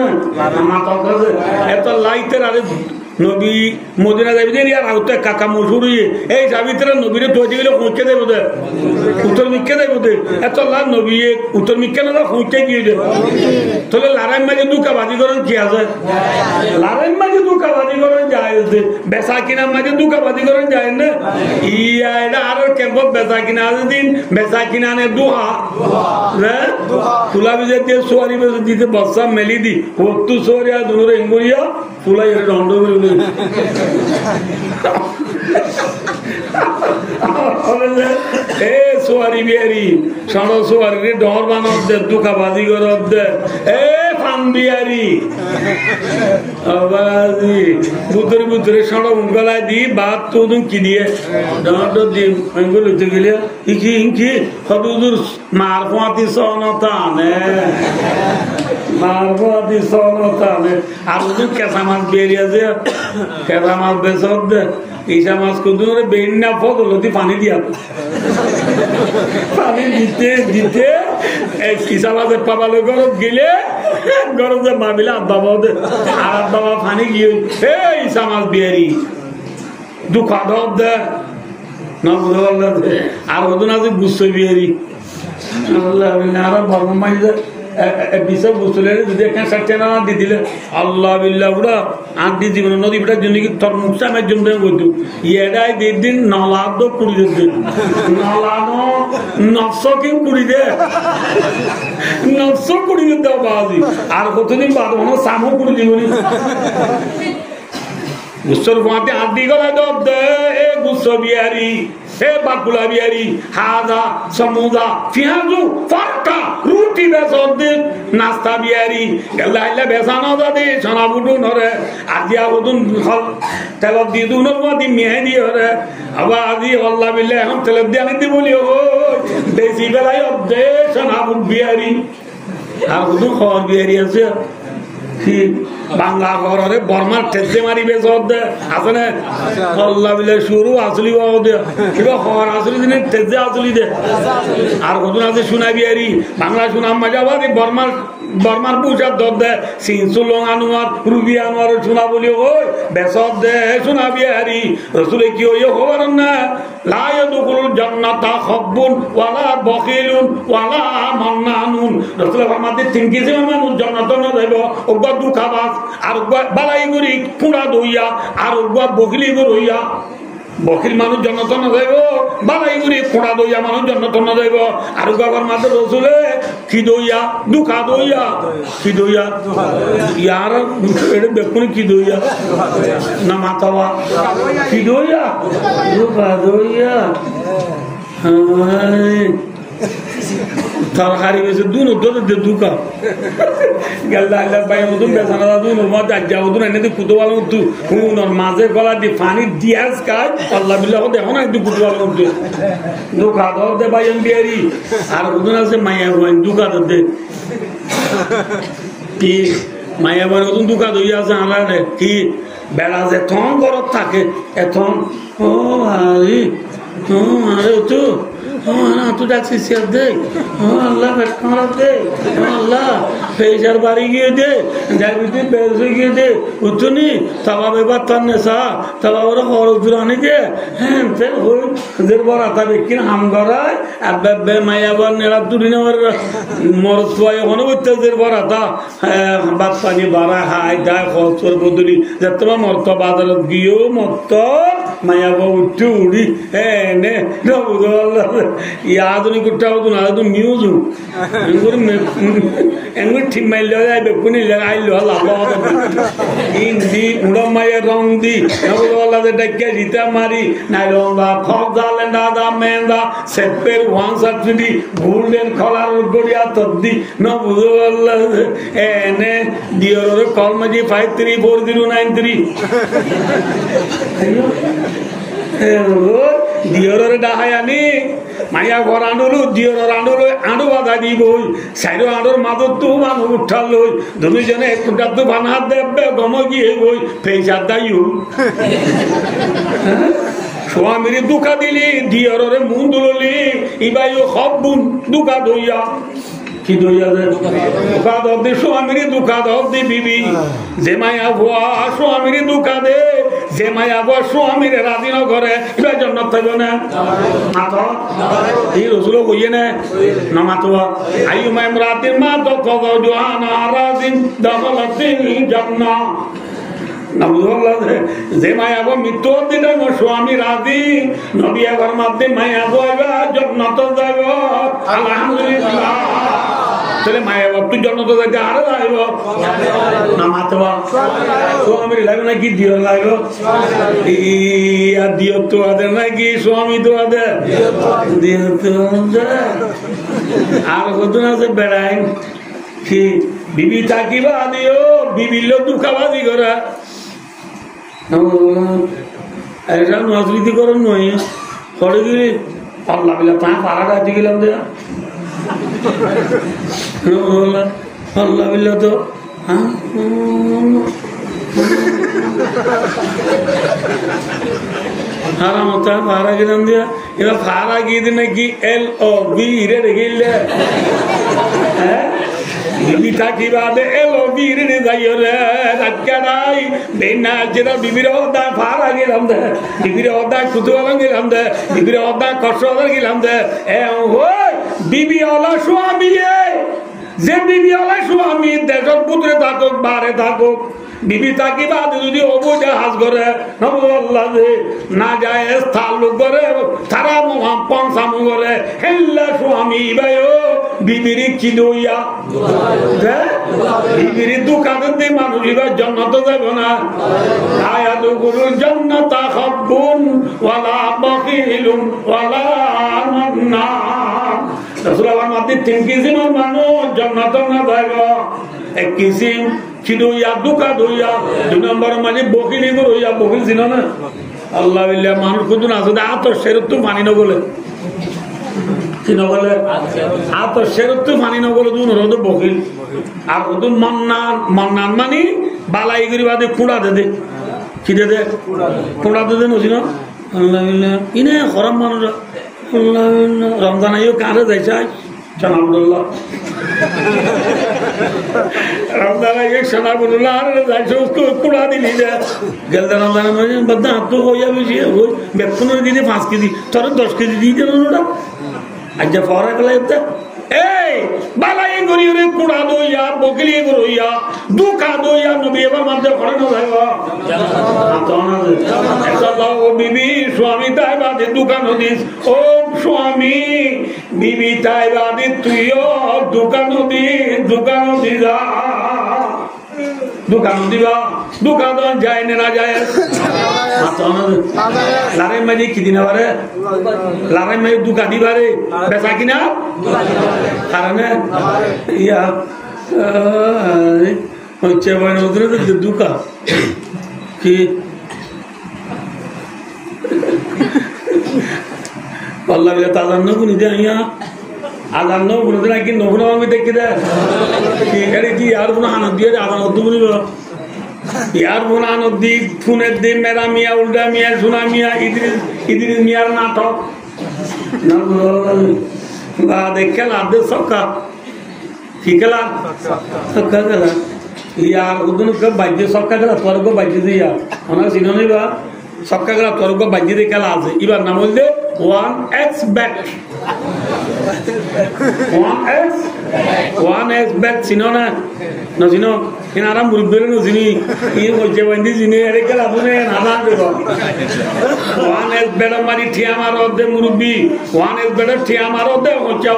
মাথা করে এত লাইতের আরে নবী মদিনা যাবি দেন আর আউতে কাকা মশুর এই সাবিত্রা নবীরে তোজে গেলে পৌঁছে দেব দে উত্তর মিক্কে দেব দে এত লাভ নবী উত্তর মিক্কে না পৌঁছে দিয়ে দে তাহলে লড়াই মাঝে দুকাবাজি করেন কি আছে লড়াই মাঝে দুকাবাজি করেন যায় বেচা কিনার মাঝে দুকাবাজি করেন যায় না ইয়া এটা আর কেমন বেচা কিনা আছে দিন বেচা কিনা নে দুহা হ্যাঁ তুলা বিজে দিয়ে সোয়ারি বেজে দিতে বস্তা মেলি দি হতু সোরিয়া দূরে ইঙ্গুরিয়া ফুলাই দণ্ড করে এ সোয়ারি বিহারি সড় সোয়ারি ডর বানব দে দুকাবাজি করব দে এ ফান বিহারি আবাজি বুতরে বুতরে সড় উঙ্গলায় দি বাত তো কি দিয়ে ডর দি এগুলো তো গেলে ইকি ইকি হদুদুর মার ফাতি সনতা নে মার ফাতি সনতা নে আর তো কেসা মাছ বেরিয়ে আছে কেসা মাছ বেসব দে ঈশা মাছ কুদুরে বেইন না ফদলতি পানি দিয়া পানি দিতে দিতে এই ঈশা মাছের পাবালে গরম গেলে গরম যে মামিলা বাবা দে আর বাবা পানি গিয়ে এই ঈশা মাছ বিয়ারি দুঃখা দব দে না বুঝাল্লা দে আর ওদিন আছে বুঝতে বিয়ারি আল্লাহ আর বর্ম মাই দে বিষয় বুঝলে যদি এখানে সাথে না দি দিলে আল্লাহ বিল্লাহ বুড়া আর দি জীবন নদী বেটার জন্য কি তোর মুসামের জন্য বলতো এটাই দিন নলাদ পুড়ি দিতে নলাদ নফস কেউ পুড়ি দে নফস পুড়ি দিতে বাজি আর কতদিন বাদ মনে সামও পুড়ি দিবনি গুসর ফাতে হাত দি গলায় দব দে এ গুস বিহারি হে বাকুলা বিহারি হাজা সমুদা পিঁয়াজু ফাটা রুটি বেসন দিন নাস্তা বিহারি গেলা বেসানো দাদি সোনা বুটু নরে আজিয়া বুটুন তেল দি দুন দি মেহেদি হরে আবার আজি আল্লাহ বিল্লাহ এখন তেল দিয়ে আনি বলি ও বেশি বেলায় অর্ধে সোনা বুট বিহারি আর বুটু খবর বিহারি আছে বাংলা ঘরে বর্মার ঠেসে মারিবে আছে না আল্লাহ বিলে শুরু আসলি কিবা হওয়ার আসলি দিনে ঠেসে আসলি দে আর কতদিন আছে শোনাবি আরি বাংলা শোনাম মাজাবাদি বর্মার পুষার দর দে সিনসুলং আনোয়ার রুবি আনোয়ার শোনা বলি ওই বেসর দে শোনাবি আরি রসুলে কি ওই হবার না লাই দুকুল জান্নাতা খব্বুন ওয়ালা বখিলুন ওয়ালা মান্নানুন রসুলের ফরমাতে তিন কিসিমের মানুষ জান্নাত না যাইব ওগা দুখাবাজ আর বালাই গুরি কুড়া দইয়া আর ওগা বখিলি হইয়া বকিল মানুষ জন্নত না যাইব বালাই গুরি কুড়া দইয়া মানুষ জন্নত না যাইব আর ওগাবার মাত্র রসুলে কি দইয়া দুখা দইয়া কি দইয়া ইয়ার এটা দেখুন কি দইয়া না মাতাবা কি দইয়া দুখা দইয়া তরকারি বেশি দুন দুকা গেল ভাই মতন বেসানা দুন যাও দুন এনে কুতো ভালো তু মাঝে গলা দিয়ে পানি দিয়াস কাজ আল্লাহ বিল্লাহ দেখো না একটু কুতো ভালো দুকা ধর দে ভাই বিয়ারি আর ওদিন আছে মাইয়া বোন দুকা ধর দে কি মাইয়া বোন ওদিন দুকা ধইয়া আছে আলাদা কি বেড়া যে থন গরত থাকে এখন ও আরে আরে তো tu taksi siap deh, Allah berkata deh, Allah pejar bari gye deh, jadi tu pejar gye deh, itu ni, tawa bebat tanne sah, tawa orang orang jurani deh, ter hoi, derbar ata bikin hamgarai, abbe maya bar nerab tu dina bar morot tuai, kono itu derbar ata, bat pani bara hai, dah khosur boduli, jatuh morto badarat gyo morto, maya bar itu udi, ne, dah bodoh Allah. आधुनिक न्यूज ठिमाई बेकुनी लगाई हिंदी उड़माए रंग दी डेके जीता मारी नाइलंदा खजालेंदा दा मेंदा सेपेर वन सब्सिडी गोल्डन कलर गड़िया तद्दी न बुझो अल्लाह एने दियोर कॉल मजी 534093 দিয়রের ডাহায়ানি মাইয়া ঘর আনুলো দিয়রের আনুলো আঁড়ু বাধা দিব সাইড আঁড়ুর মাদর তো মানুষ উঠাল লই দুজনে একটু তো বানা দেবে গম গিয়ে বই ফেসার দায়ু স্বামীর দুঃখা দিলি দিয়রের মুন দুললি ইবাইও সব বুন দুঃখা দইয়া কি দইয়া দুঃখা দে স্বামীর দুঃখা দে বিবি যে মায়া ভুয়া স্বামীর দুঃখা দে যে মায়া ভুয়া স্বামীর রাজি নগরে এবার জন্য থাকবে না মাতো এই রসুল কইয়ে না মাতো আইয়ু মামরাতিন মা তো জওয়ানা রাজিন দাখালাতিল জান্নাহ যে মায়াব মৃত্যু দিলে স্বামী রাজি নবী এবার মাধ্যমে মায়াব জন্নত যাব আলহামদুলিল্লাহ তাহলে মায়াব তুই জন্নত যাইতে আরো যাইব না মাতবা স্বামীর লাগবে নাকি দিও লাগবে দিও তো আদের নাকি স্বামী তো আদের দিও তো আর কতদিন আছে বেড়াই কি বিবি থাকিবা দিও বিবির লোক দুঃখাবাজি করা এটা নজরিতি করুন নয় করে দিলি আল্লাহ বিল্লাহ তা পাড়াটা দিয়ে গেলাম দেয়া আল্লাহ বিল্লাহ তো হারাম তা পাড়া গেলাম দিয়া এবার পাড়া গিয়ে দিন নাকি LOV রে গেলে হ্যাঁ বিবিটা কিভাবে এলো বীরে যাইও রে রাজ্ঞাই বেনা যেটা বিবির অদা ফারা গেলাম দে বিবির অদা কুতুয়ালা গেলাম দে বিবির অদা কষ্টদার গেলাম দে ওই বিবি ওলা স্বামী যে বিবি ওলা স্বামী দেশের পুত্রে থাকুক বারে থাকুক বিবি থাকি বাদে যদি অবুজে হাজ করে নবুল্লাহ না যায় তালুক করে তারা মহা পঞ্চামু করে হেল্লা স্বামী ভাই বিবিরি কি দইয়া বিবিরি দোকানে দিয়ে মানুষ এবার জন্নত যাব না আয়াত গুরু জন্নত খাবুন ওয়ালা বাকিলুন ওয়ালা মান্নান রাসূলুল্লাহ মাতে তিন কিসিমের মানুষ জন্নত না যাব এক কিসিম কি দইয়া দুকা দইয়া দুই নম্বর মানে বকিলি দইয়া বকিল ছিল না আল্লাহ বিল্লাহ মানুষ কোন আছে আতর সেরত তো মানি না বলে কি নগলে আর তো সেরত পানি নগলে দুন রোদ বকিল আর ওদুন মন্নান মানি বালাই করি বাদে কুড়া দে কি দে কুড়া দে নছি না ইনে খরাম মানুষ রমজান আইও কারে যাইছে সনাবুল্লাহ রমজান আইও সনাবুল্লাহ আর যাইছে কুড়া দিলি দে গেল রমজান মানে বদনা হাত হইয়া বেশি ওই বেতনের দিনে 5 কেজি তোর 10 কেজি দিয়ে দেন ওটা আজ ফরা গেলে এই বালাই গরিরে কুড়া দইয়া বকলি গরইয়া দুকা দইয়া নবী এবার মধ্যে করে না ভাইবা ও বিবি স্বামী তাই বাদে দোকান দিস ও স্বামী বিবি তাই বাদে তুইও দোকান দিবা দোকান দিবা দোকান যায় না যায় লারে মাঝে কি দিন বারে লারে মাঝে দোকান দিবারে বেচা কিনা কারণ ইয়া হচ্ছে দোকান কি আল্লাহ বিলা তাজান নগুনি দে ইয়া আজান নগুনি দে কি নগুনা আমি দেখি দে কি এর কি আর কোন হানত দিয়ে আজান হতো বলিব ইয়ার বোনা নদী ফোনের দিন মেরা মিয়া উল্টা মিয়া সোনা মিয়া ইদ্রিস মিয়ার নাটক বা দেখে লাভ সকা কি খেলা সকা খেলা ইয়ার উদন বাজ্য সকা খেলা তোর বাজ্য দিয়া ওনার চিনি বা সকা খেলা তোর বাজ্য দিয়ে খেলা আছে এবার নাম বললে 1x bet 1x bet চিনো না নচিনো এনারা মুরব্বীর নচিনি ই হইছে বন্ধি চিনি এর খেলা শুনে নানা দেব 1x bet মারি ঠিয়া মারো দে মুরব্বী 1x bet ঠিয়া মারো দে হচ্ছে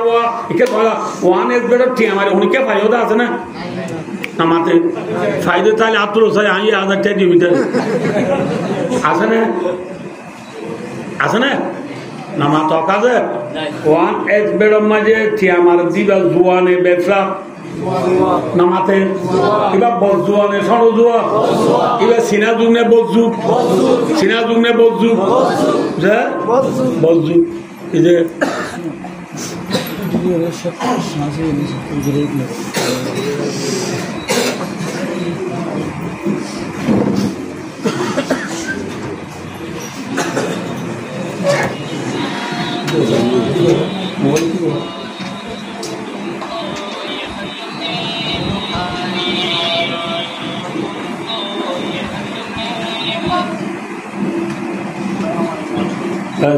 একে তোলা 1x bet ঠিয়া মারি উনিকে ফায়দা আছে না নামাতে ফায়দা তাহলে আতুল সাই আই 1000 টাকা দিবি আছে না নামা তো কাজে 1x bet মাঝে ঠিয়া মার দিবা জুয়ানে ব্যবসা নামাতে এবার বজুয়ানে সরো জুয়া এবার সিনা যুগনে বজু যে বজু এই যে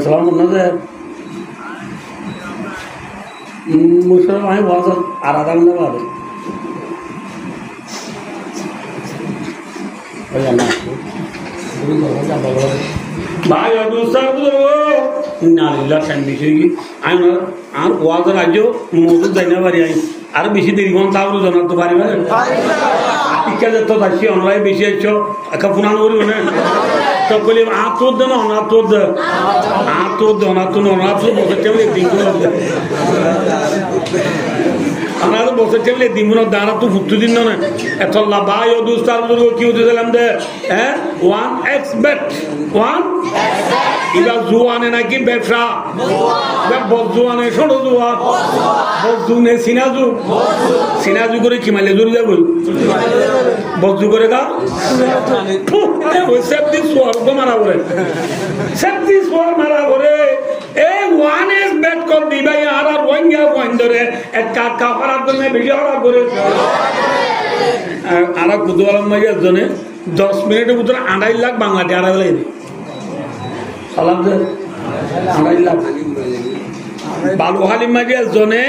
Salam nada. Mushkil है बहुत आराम ना बात भाई और दूसरा नालिल्ला टाइम बिछेगी आई ना आर वाज़ राज्यो मौजूद जाने वाली आई आर बिछी देरी कौन ताऊ जाना तो बारी बारी इक्का जब तो दाशी ऑनलाइन बिछी अच्छो अका पुनान हो रही है तो कोई आप तो दे ना आप तो दे बहुत चले दिन को हमारे बहुत चले दिन को दाना तो फुट्टू दिन ना ऐसा लाभाई और दूसरा लोगों को क्यों दिया लम्बे हैं 1x bet 1 इधर जुआने ना कि बेफ्रा जब बहुत जुआने छोड़ो जुआ बहुत जुने सिनाजू करे कि माले दूर जाओ बहुत जू करेगा वो सब दिन सुअर को मारा बोले ए 1x bet कर दी भाई यार रोएंगे रोएंगे एक काका खराब करने वीडियो खराब करे आरा कुदवाला मजे जने 10 मिनट उधर 2.5 लाख बांग्लादेश आ रहा है सालाम दे 2.5 लाख बालुहाली मजे जने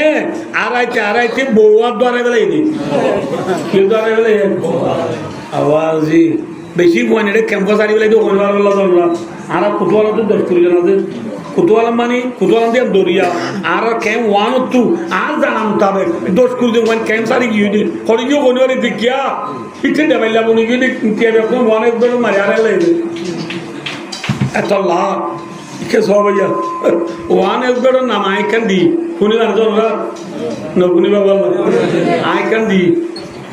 आराइते बोआ द्वारा गले दी क्यों द्वारा गले आवाज़ी बेशी बोने रे कैंपस आरी गले तो होने वाला आरा कुदवाला तो 10 किलो जना दे कुतवाला दिया दोरिया आरा कैम वानो तू आज जानम ताबे 10 किलो वन कैम सारी यूडी कोडियो कोने वाली दिखया इतने डेवलप होने की क्या भी अपने वाने उधर मरियारे ले अल्लाह के सो भैया वाने उधर नाम आइकन दी कुनी वाला तो न कुनी बाबा आइकन दी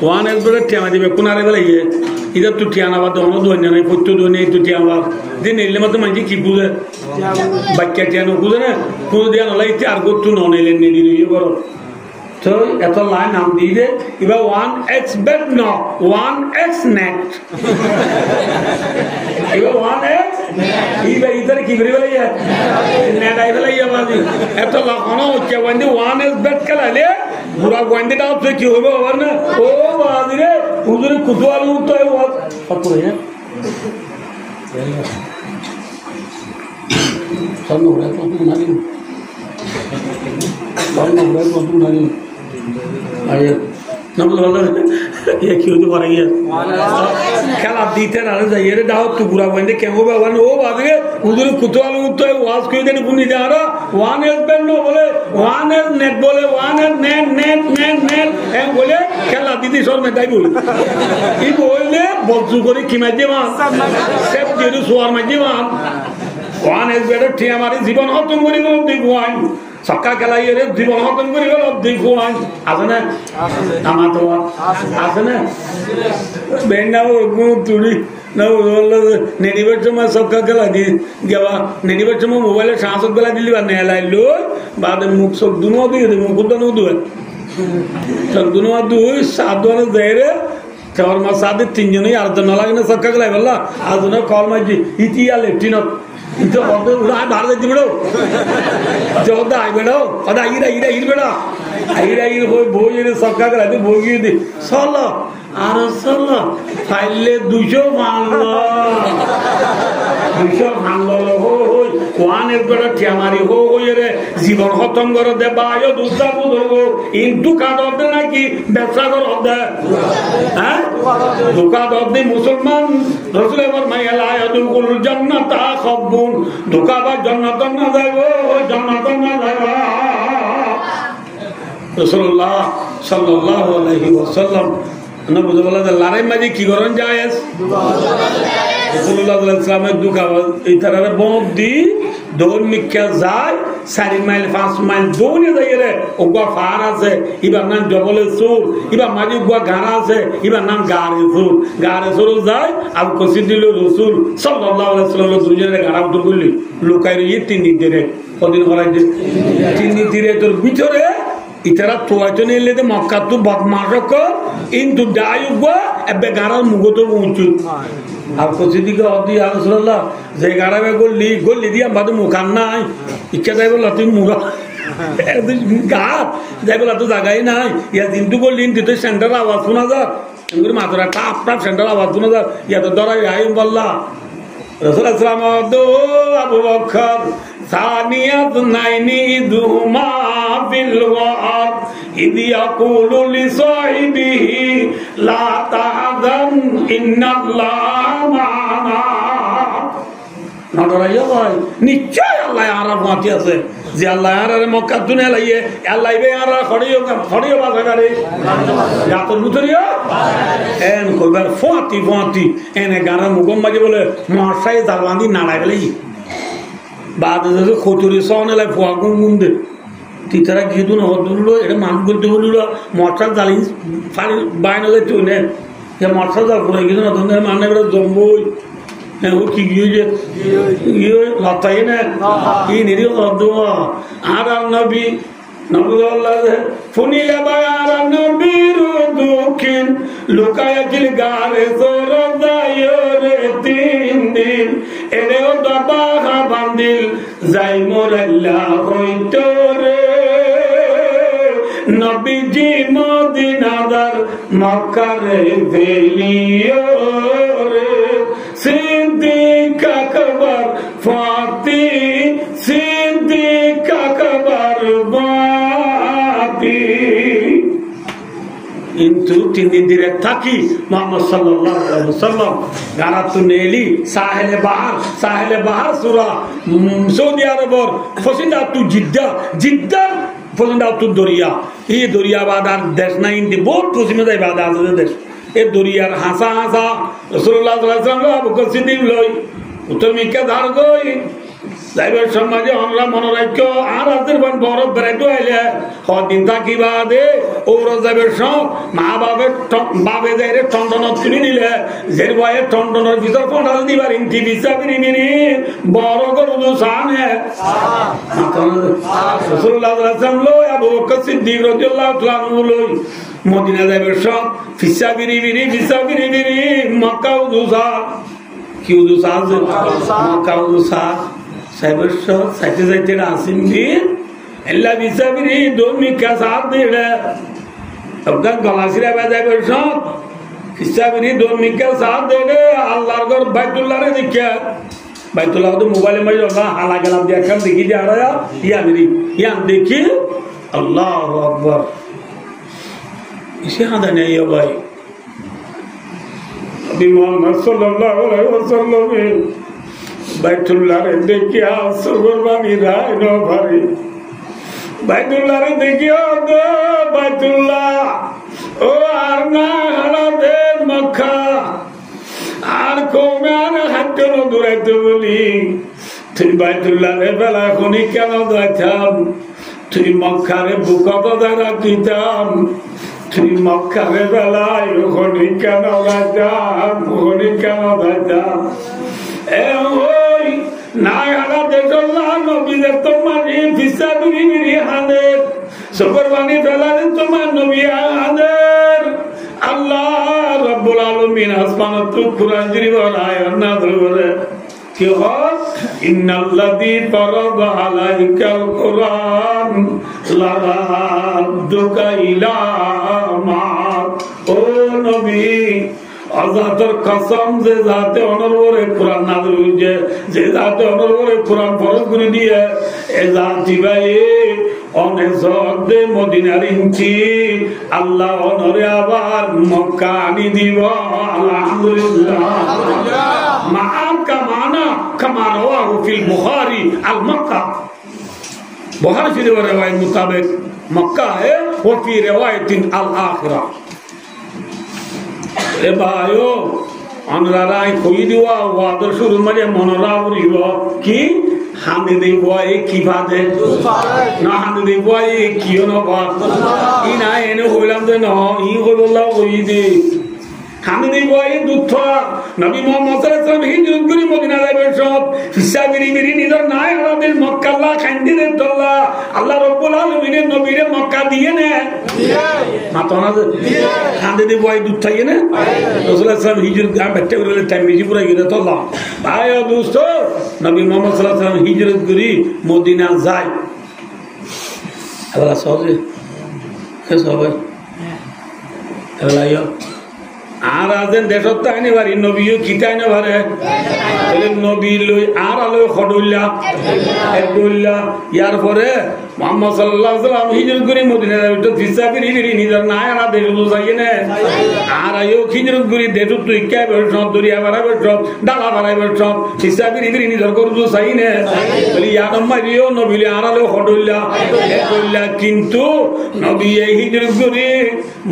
वाने उधर क्या मत भी कुनारे वाले ये ইধর তো টিয়ানাবার দোনো দোয়া নাই প্রত্য দোয়া নেই তো টিয়ানাবার দিন এলে মতো মাঝে কি বুঝে বাচ্চা টিয়ানো বুঝে না পুরো দিয়া নলাই আর করতো নইলেন নিয়ে ইয়ে করো তো এত লাইন নাম দিয়ে দে এবার 1x বেড ন 1x নেট এবার 1x এবার ইধারে কি করে বলে নেট আই ফেলাই বাজি এত লাগানো হচ্ছে ওয়ান্ডি 1x বেড খেলালে বুড়া ওয়ান্ডিটা আপনি কি হবে আবার না ও বাজি রে হুজুরে কুতুয়ালু তো কত রে সামনে ওরা কত নাকি সামনে ওরা কত নাকি আরে খেলা দিতে না যাই রে দাও তো বুড়া বন্ধে কেমন বাবা ও বাদে উদুর কুতুয়ালু তো ওয়াজ করে দেন বুনি যারা 1s বেন্ড বলে 1s নেট বলে 1s net net net net এম বলে খেলা দিতে সব মেটাই বলে এই বললে বলছু করে কি মাঝে মা সেফ যেরু সোয়ার মাঝে মা 1s বেন্ড ঠিক আমারে জীবন খতম করে গেল দেখুন সক্কা খেলাই রে জীবন খতম করে গেল দেখুন আছে না আমার তো আছে না বেন্ডাও তুড়ি না নেডিবার সময় সক্কা খেলা দি গেবা নেডিবার সময় মোবাইলে সাঁসক বেলা দিলি বা নেলাইলো বাদে মুখ চোখ দুনো দিয়ে দেবো মুখ দুনো দুয়ে চোখ দুনো দুই সাত দুয়ারে দেয় রে চার মাস সাথে তিনজনই আর তো না লাগে না সক্কা খেলাই বললা আর কল মাঝি ইতিয়া লেফটিনত itu orang udah bahar jadi bedo, jauh dah bedo, ada air bedo, air boy ini sakka kerana itu boy ini, salah, arah salah, file 200 manglo, 200 manglo hoi, kuan itu bedo tiamari hoi ini, জীবন খতম করে দে বায়ো দুধা বুধো ইন্দু কাদর দে নাকি ব্যবসা কর দে হ্যাঁ দুকা দর দে মুসলমান রাসূলের ফরমায় লা ইয়াদুকুল জান্নাতা খাবুন দুকা বা জান্নাত না যাইব জান্নাত না যাইব রাসূলুল্লাহ সাল্লাল্লাহু আলাইহি ওয়াসাল্লাম নবী বলে লারে মাঝে কি করেন জায়েজ রাসূলুল্লাহ সাল্লাল্লাহু আলাইহি ওয়াসাল্লামের দুকা এই তারারে বন্ধ দি দৌড় মিক্কা যায় 4 মাইল 5 মাইল দৌড়ে যাই রে ওগা ফার আছে ইবার নাম জবলে সুর ইবার মাঝে ওগা গাড়া আছে ইবার নাম গাড়ে সুর যায় আর কসি দিল রাসূল সাল্লাল্লাহু আলাইহি ওয়াসাল্লাম দুজনের গাড়া উত্তর করলি লুকাই রই 3 দিন ধরে কদিন করাই যে 3 দিন ধরে তোর ভিতরে ইতারা তোয়াচনে এলে মক্কা তো বদমাশক ইনটু ডায়ুগা এবে গাড়ার মুগতো উঁচু আর কসি দিকে অদি ইয়া রাসূলুল্লাহ যে গাড়াবে গলি দিয়া বাদে মুখান নাই ইচ্ছা যাই বল তুই মুগা গা যাই বল তো জায়গায় নাই ইয়া দিনটু গলি ইনটু সেন্টার আওয়াজ শোনা যাক এমনি মাত্রা টাপ টাপ সেন্টার আওয়াজ শোনা যাক ইয়া তো দরাই আইম বললা রাসূল সাল্লাল্লাহু আলাইহি আবু বকর সানিয়াত নাইনি দুমা বিল ওয়াদ ইদি ইয়াকুলু লিসাহিবিহি লা তাহাদান ইন্নাল্লাহ মা'ানা নডরাইয়া ভাই নিশ্চয় আল্লাহ আরাম মাটি আছে যে আল্লাহ আরে মক্কা দুনিয়া লাইয়ে আল্লাহ বে আর খড়িও বাজারে যাত লুতরিও এন কইবার ফতি এনে গানা মুগম মাঝে বলে মশাই জালবান্দি নাড়াই ফেলাই বাদে যদি খতুরি সনেলাই ফুয়া গুম দে তিতারা গিয়ে না হদুলো এটা মান করতে বলিল মশা জালি ফাড়ি বাইনে যাইতে নে যে মশা জাল করে গিয়ে না ধরে মানে জম্বই ও কি গিয়ে লতাই না কি নিরীহ আর নবী নবুল্লাহ ফুনিলে বায়ার নবীর দুঃখিন লুকায় গিল গারে জোর দায়রে 3 দিন এনেও দবা বান্দিল যাই মোরাল্লা হইতো রে নবীজি মদিনাদার মক্কারে ফেলিও রে সিদ্দিক আকবর ফাতি সিদ্দিক আকবর বাতি কিন্তু 3 দিন ধরে থাকি মুহাম্মদ সাল্লাল্লাহু আলাইহি ওয়াসাল্লাম গারাতু নেলি সাহেলে বাহার সূরা সৌদি আরবর ফসিদাতু জিদ্দা ফসিদাতু দরিয়া এই দরিয়া বাদার দেশ নাই ইন্দি বহুত পশ্চিমে যায় বাদা আছে দেশ এই দরিয়ার হাসা রাসূলুল্লাহ সাল্লাল্লাহু আলাইহি ওয়াসাল্লাম আবু বকর সিদ্দিক লই উত্তর মিক্কা ধার গই যাইবার সমাজে আমরা মনে রাখো আর রাতের বান বরফ বেড়াইতে আইলে হদিন থাকিবা দে ওর যাইবার সব মা বাবে যাইরে টন্ডনত তুলি নিলে যে বয়ে টন্ডনের ভিতর পড়াল দিবার ইন্টি বিচা বিনি বড় গরু সানে রাসূলুল্লাহ সাল্লাল্লাহু আলাইহি ওয়াসাল্লাম লই আবু বকর সিদ্দিক রাদিয়াল্লাহু তাআলা আনহু লই মদিনা যাইবার সব ফিসা বিনি মক্কা উদুসা কি উদুসা মক্কা উদুসা সাইবার সব সাইতে সাইতে আসিম দিন এল্লা ফিসা বিনি দোমিকা সাথ দিলে আফগান গলাসিরা যাইবার সব ফিসা বিনি দোমিকা সাথ দিলে আল্লাহর ঘর বাইতুল্লাহরে দেখা বাইতুল্লাহ তো মোবাইলে মাঝে হালা গেলাম দেখাম দেখি যে আর ইয়ান দেখি আল্লাহু আকবার इसे हादा नहीं है भाई अभी मोहम्मद सल्लल्लाहु अलैहि वसल्लम बैतुल्लाह रे देखिया सुरबानी राय नो भारी बैतुल्लाह रे देखियो दो बैतुल्लाह ओ आरना हला दे मक्का आर कोमे आर हट्टो नो दुराइते बोली तुई बैतुल्लाह रे बेला कोनी केन दाइताम तुई मक्का रे बुका दादा दिताम তুই মক্কারে বেলায় ওখানে কেন যাইতাম ওই না হারা দেখল্লাহ নবীদের তোমার ফিসা বিরি হাদের সবরবানি বেলায় তোমার নবী হাদের আল্লাহ রাব্বুল আলামিন আসমানত কুরআন শরীফ আয়াত নাযিল করে কি হয় ইন্নাল্লাযী ফারাদা আলাইকাল কুরআন লারাদ্দুকা ইলা মা ও নবী আযাতের কসম যে জাতে অনরবরে কুরআন নাযিল হইছে যে জাতে অনরবরে কুরআন ফরজ করে দিয়ে এ জাতি ভাই অনেক জগদে মদিনার ইনচি আল্লাহ অনরে আবার মক্কা আনি দিব আলহামদুলিল্লাহ মান কামানা কামা রাওয়াহু ফিল বুখারী আল মক্কা बुखारी शरीफ रिवायत मुताबिक मक्का है वो फी रिवायतिन अल आखिरा ए भाइयों अनराराय कोई दिवा वादर शुरू में मनोरावरी हो कि हाने दे बोए की बात है ना हाने दे बोए कियो ना बात इना एने होइलाम दे न इ होइला होई दे हाने दे बोए दुत्था नबी मोहम्मद सल्लल्लाहु अलैहि वसल्लम हिजरत करी मदीना যাইবেন সব ফিসা বিরি নিদর নাই আলাদিল মক্কা আল্লাহ খান্দিরে তোলা আল্লাহ রাব্বুল আলামিনের নবীরে মক্কা দিয়ে নে মাতনা দিয়ে হানে দে boy দুত্থাইয়ে না রাসূলুল্লাহ সাল্লাল্লাহু আলাইহি ওয়াসাল্লাম হিজরত গাম বেটে করে টাইম বেজি পুরা গিয়ে তোলা ভাই ও দোস্ত নবী মোহাম্মদ সাল্লাল্লাহু আলাইহি ওয়াসাল্লাম হিজরত করি মদিনা যায় আল্লাহ সবে কে সবে আল্লাহ আর আছেন দেশত তাইনি বাড়ি নবীও কিতাই না পারে নবী লই আর আলো খডুল্লা একদুল্লা ইয়ার পরে মুহাম্মদ সাল্লাল্লাহু আলাইহি ওয়াসাল্লাম হিজরত করে মদিনা যাইতো ফিসা বিরি নিজের নাই আর দেশ যাই না আর আয়ো হিজরত করে দেশ তুই কে সব দরিয়া বাড়াবে সব ডালা বাড়াবে সব ফিসা বিরি নিজের করু চাই না বলি ইয়ার মারিও নবী আর আলো খডুল্লা একদুল্লা কিন্তু নবী এই হিজরত করে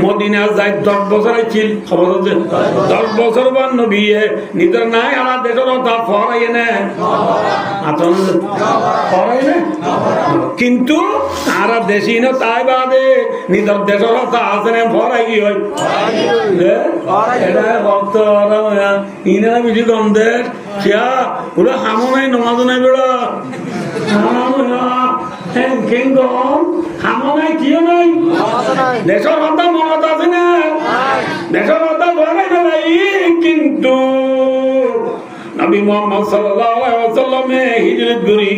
মদিনা যাই 10 বছর ছিল খবর 10 বছর বান নবী নিজের নাই আর দেশের কথা ফরাই না কিন্তু তারা দেশি না তাই বাদে নিজের দেশের কথা আছে না ফরাই কি হয় ভক্ত ইনারা বেশি কম দেশ কিয়া ওরা হামো নাই নমাজ নাই বেড়া হামো নাই কিও নাই দেশের কথা মনত আছে না দেশের কথা ফরাই নাই কিন্তু নবী মুহাম্মদ সাল্লাল্লাহু আলাইহি ওয়াসাল্লাম হিজরত করি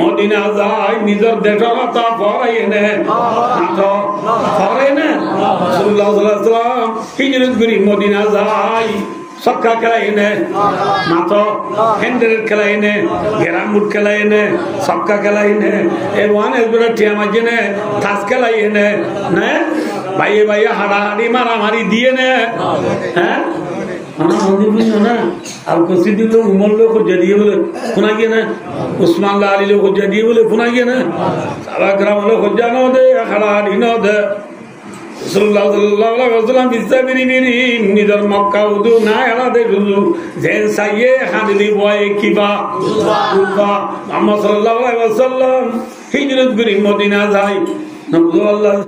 মদিনা যায় নিজের দেশের কথা ফরাই না ফরাই না রাসূলুল্লাহ সাল্লাল্লাহু আলাইহি ওয়াসাল্লাম হিজরত করি মদিনা যায় সক্কা খেলাইনে মাতো হ্যান্ডেল খেলাইনে গেরামুট খেলাইনে সক্কা খেলাইনে এ ওয়ান এসবরা টিয়া মাঝেনে তাস খেলাইনে না ভাইয়ে ভাইয়ে হাড়াহাড়ি মারামারি দিয়ে নে হ্যাঁ আমরা মন্দির বুঝলো না আর কষি দিল উমর লোক খুঁজে দিয়ে বলে শোনা গিয়ে না উসমান আলী লোক খুঁজে দিয়ে বলে শোনা গিয়ে না সারা গ্রাম লোক খুঁজা ন দে হাড়াহাড়ি ন দে নিজের মক্কা উদু না এলা দেখুজু যে সাইয়ে হানিলি বয়ে কিবা মুহাম্মদ সাল্লাল্লাহু আলাইহি ওয়াসাল্লাম হিজরত করে মদিনা যায়।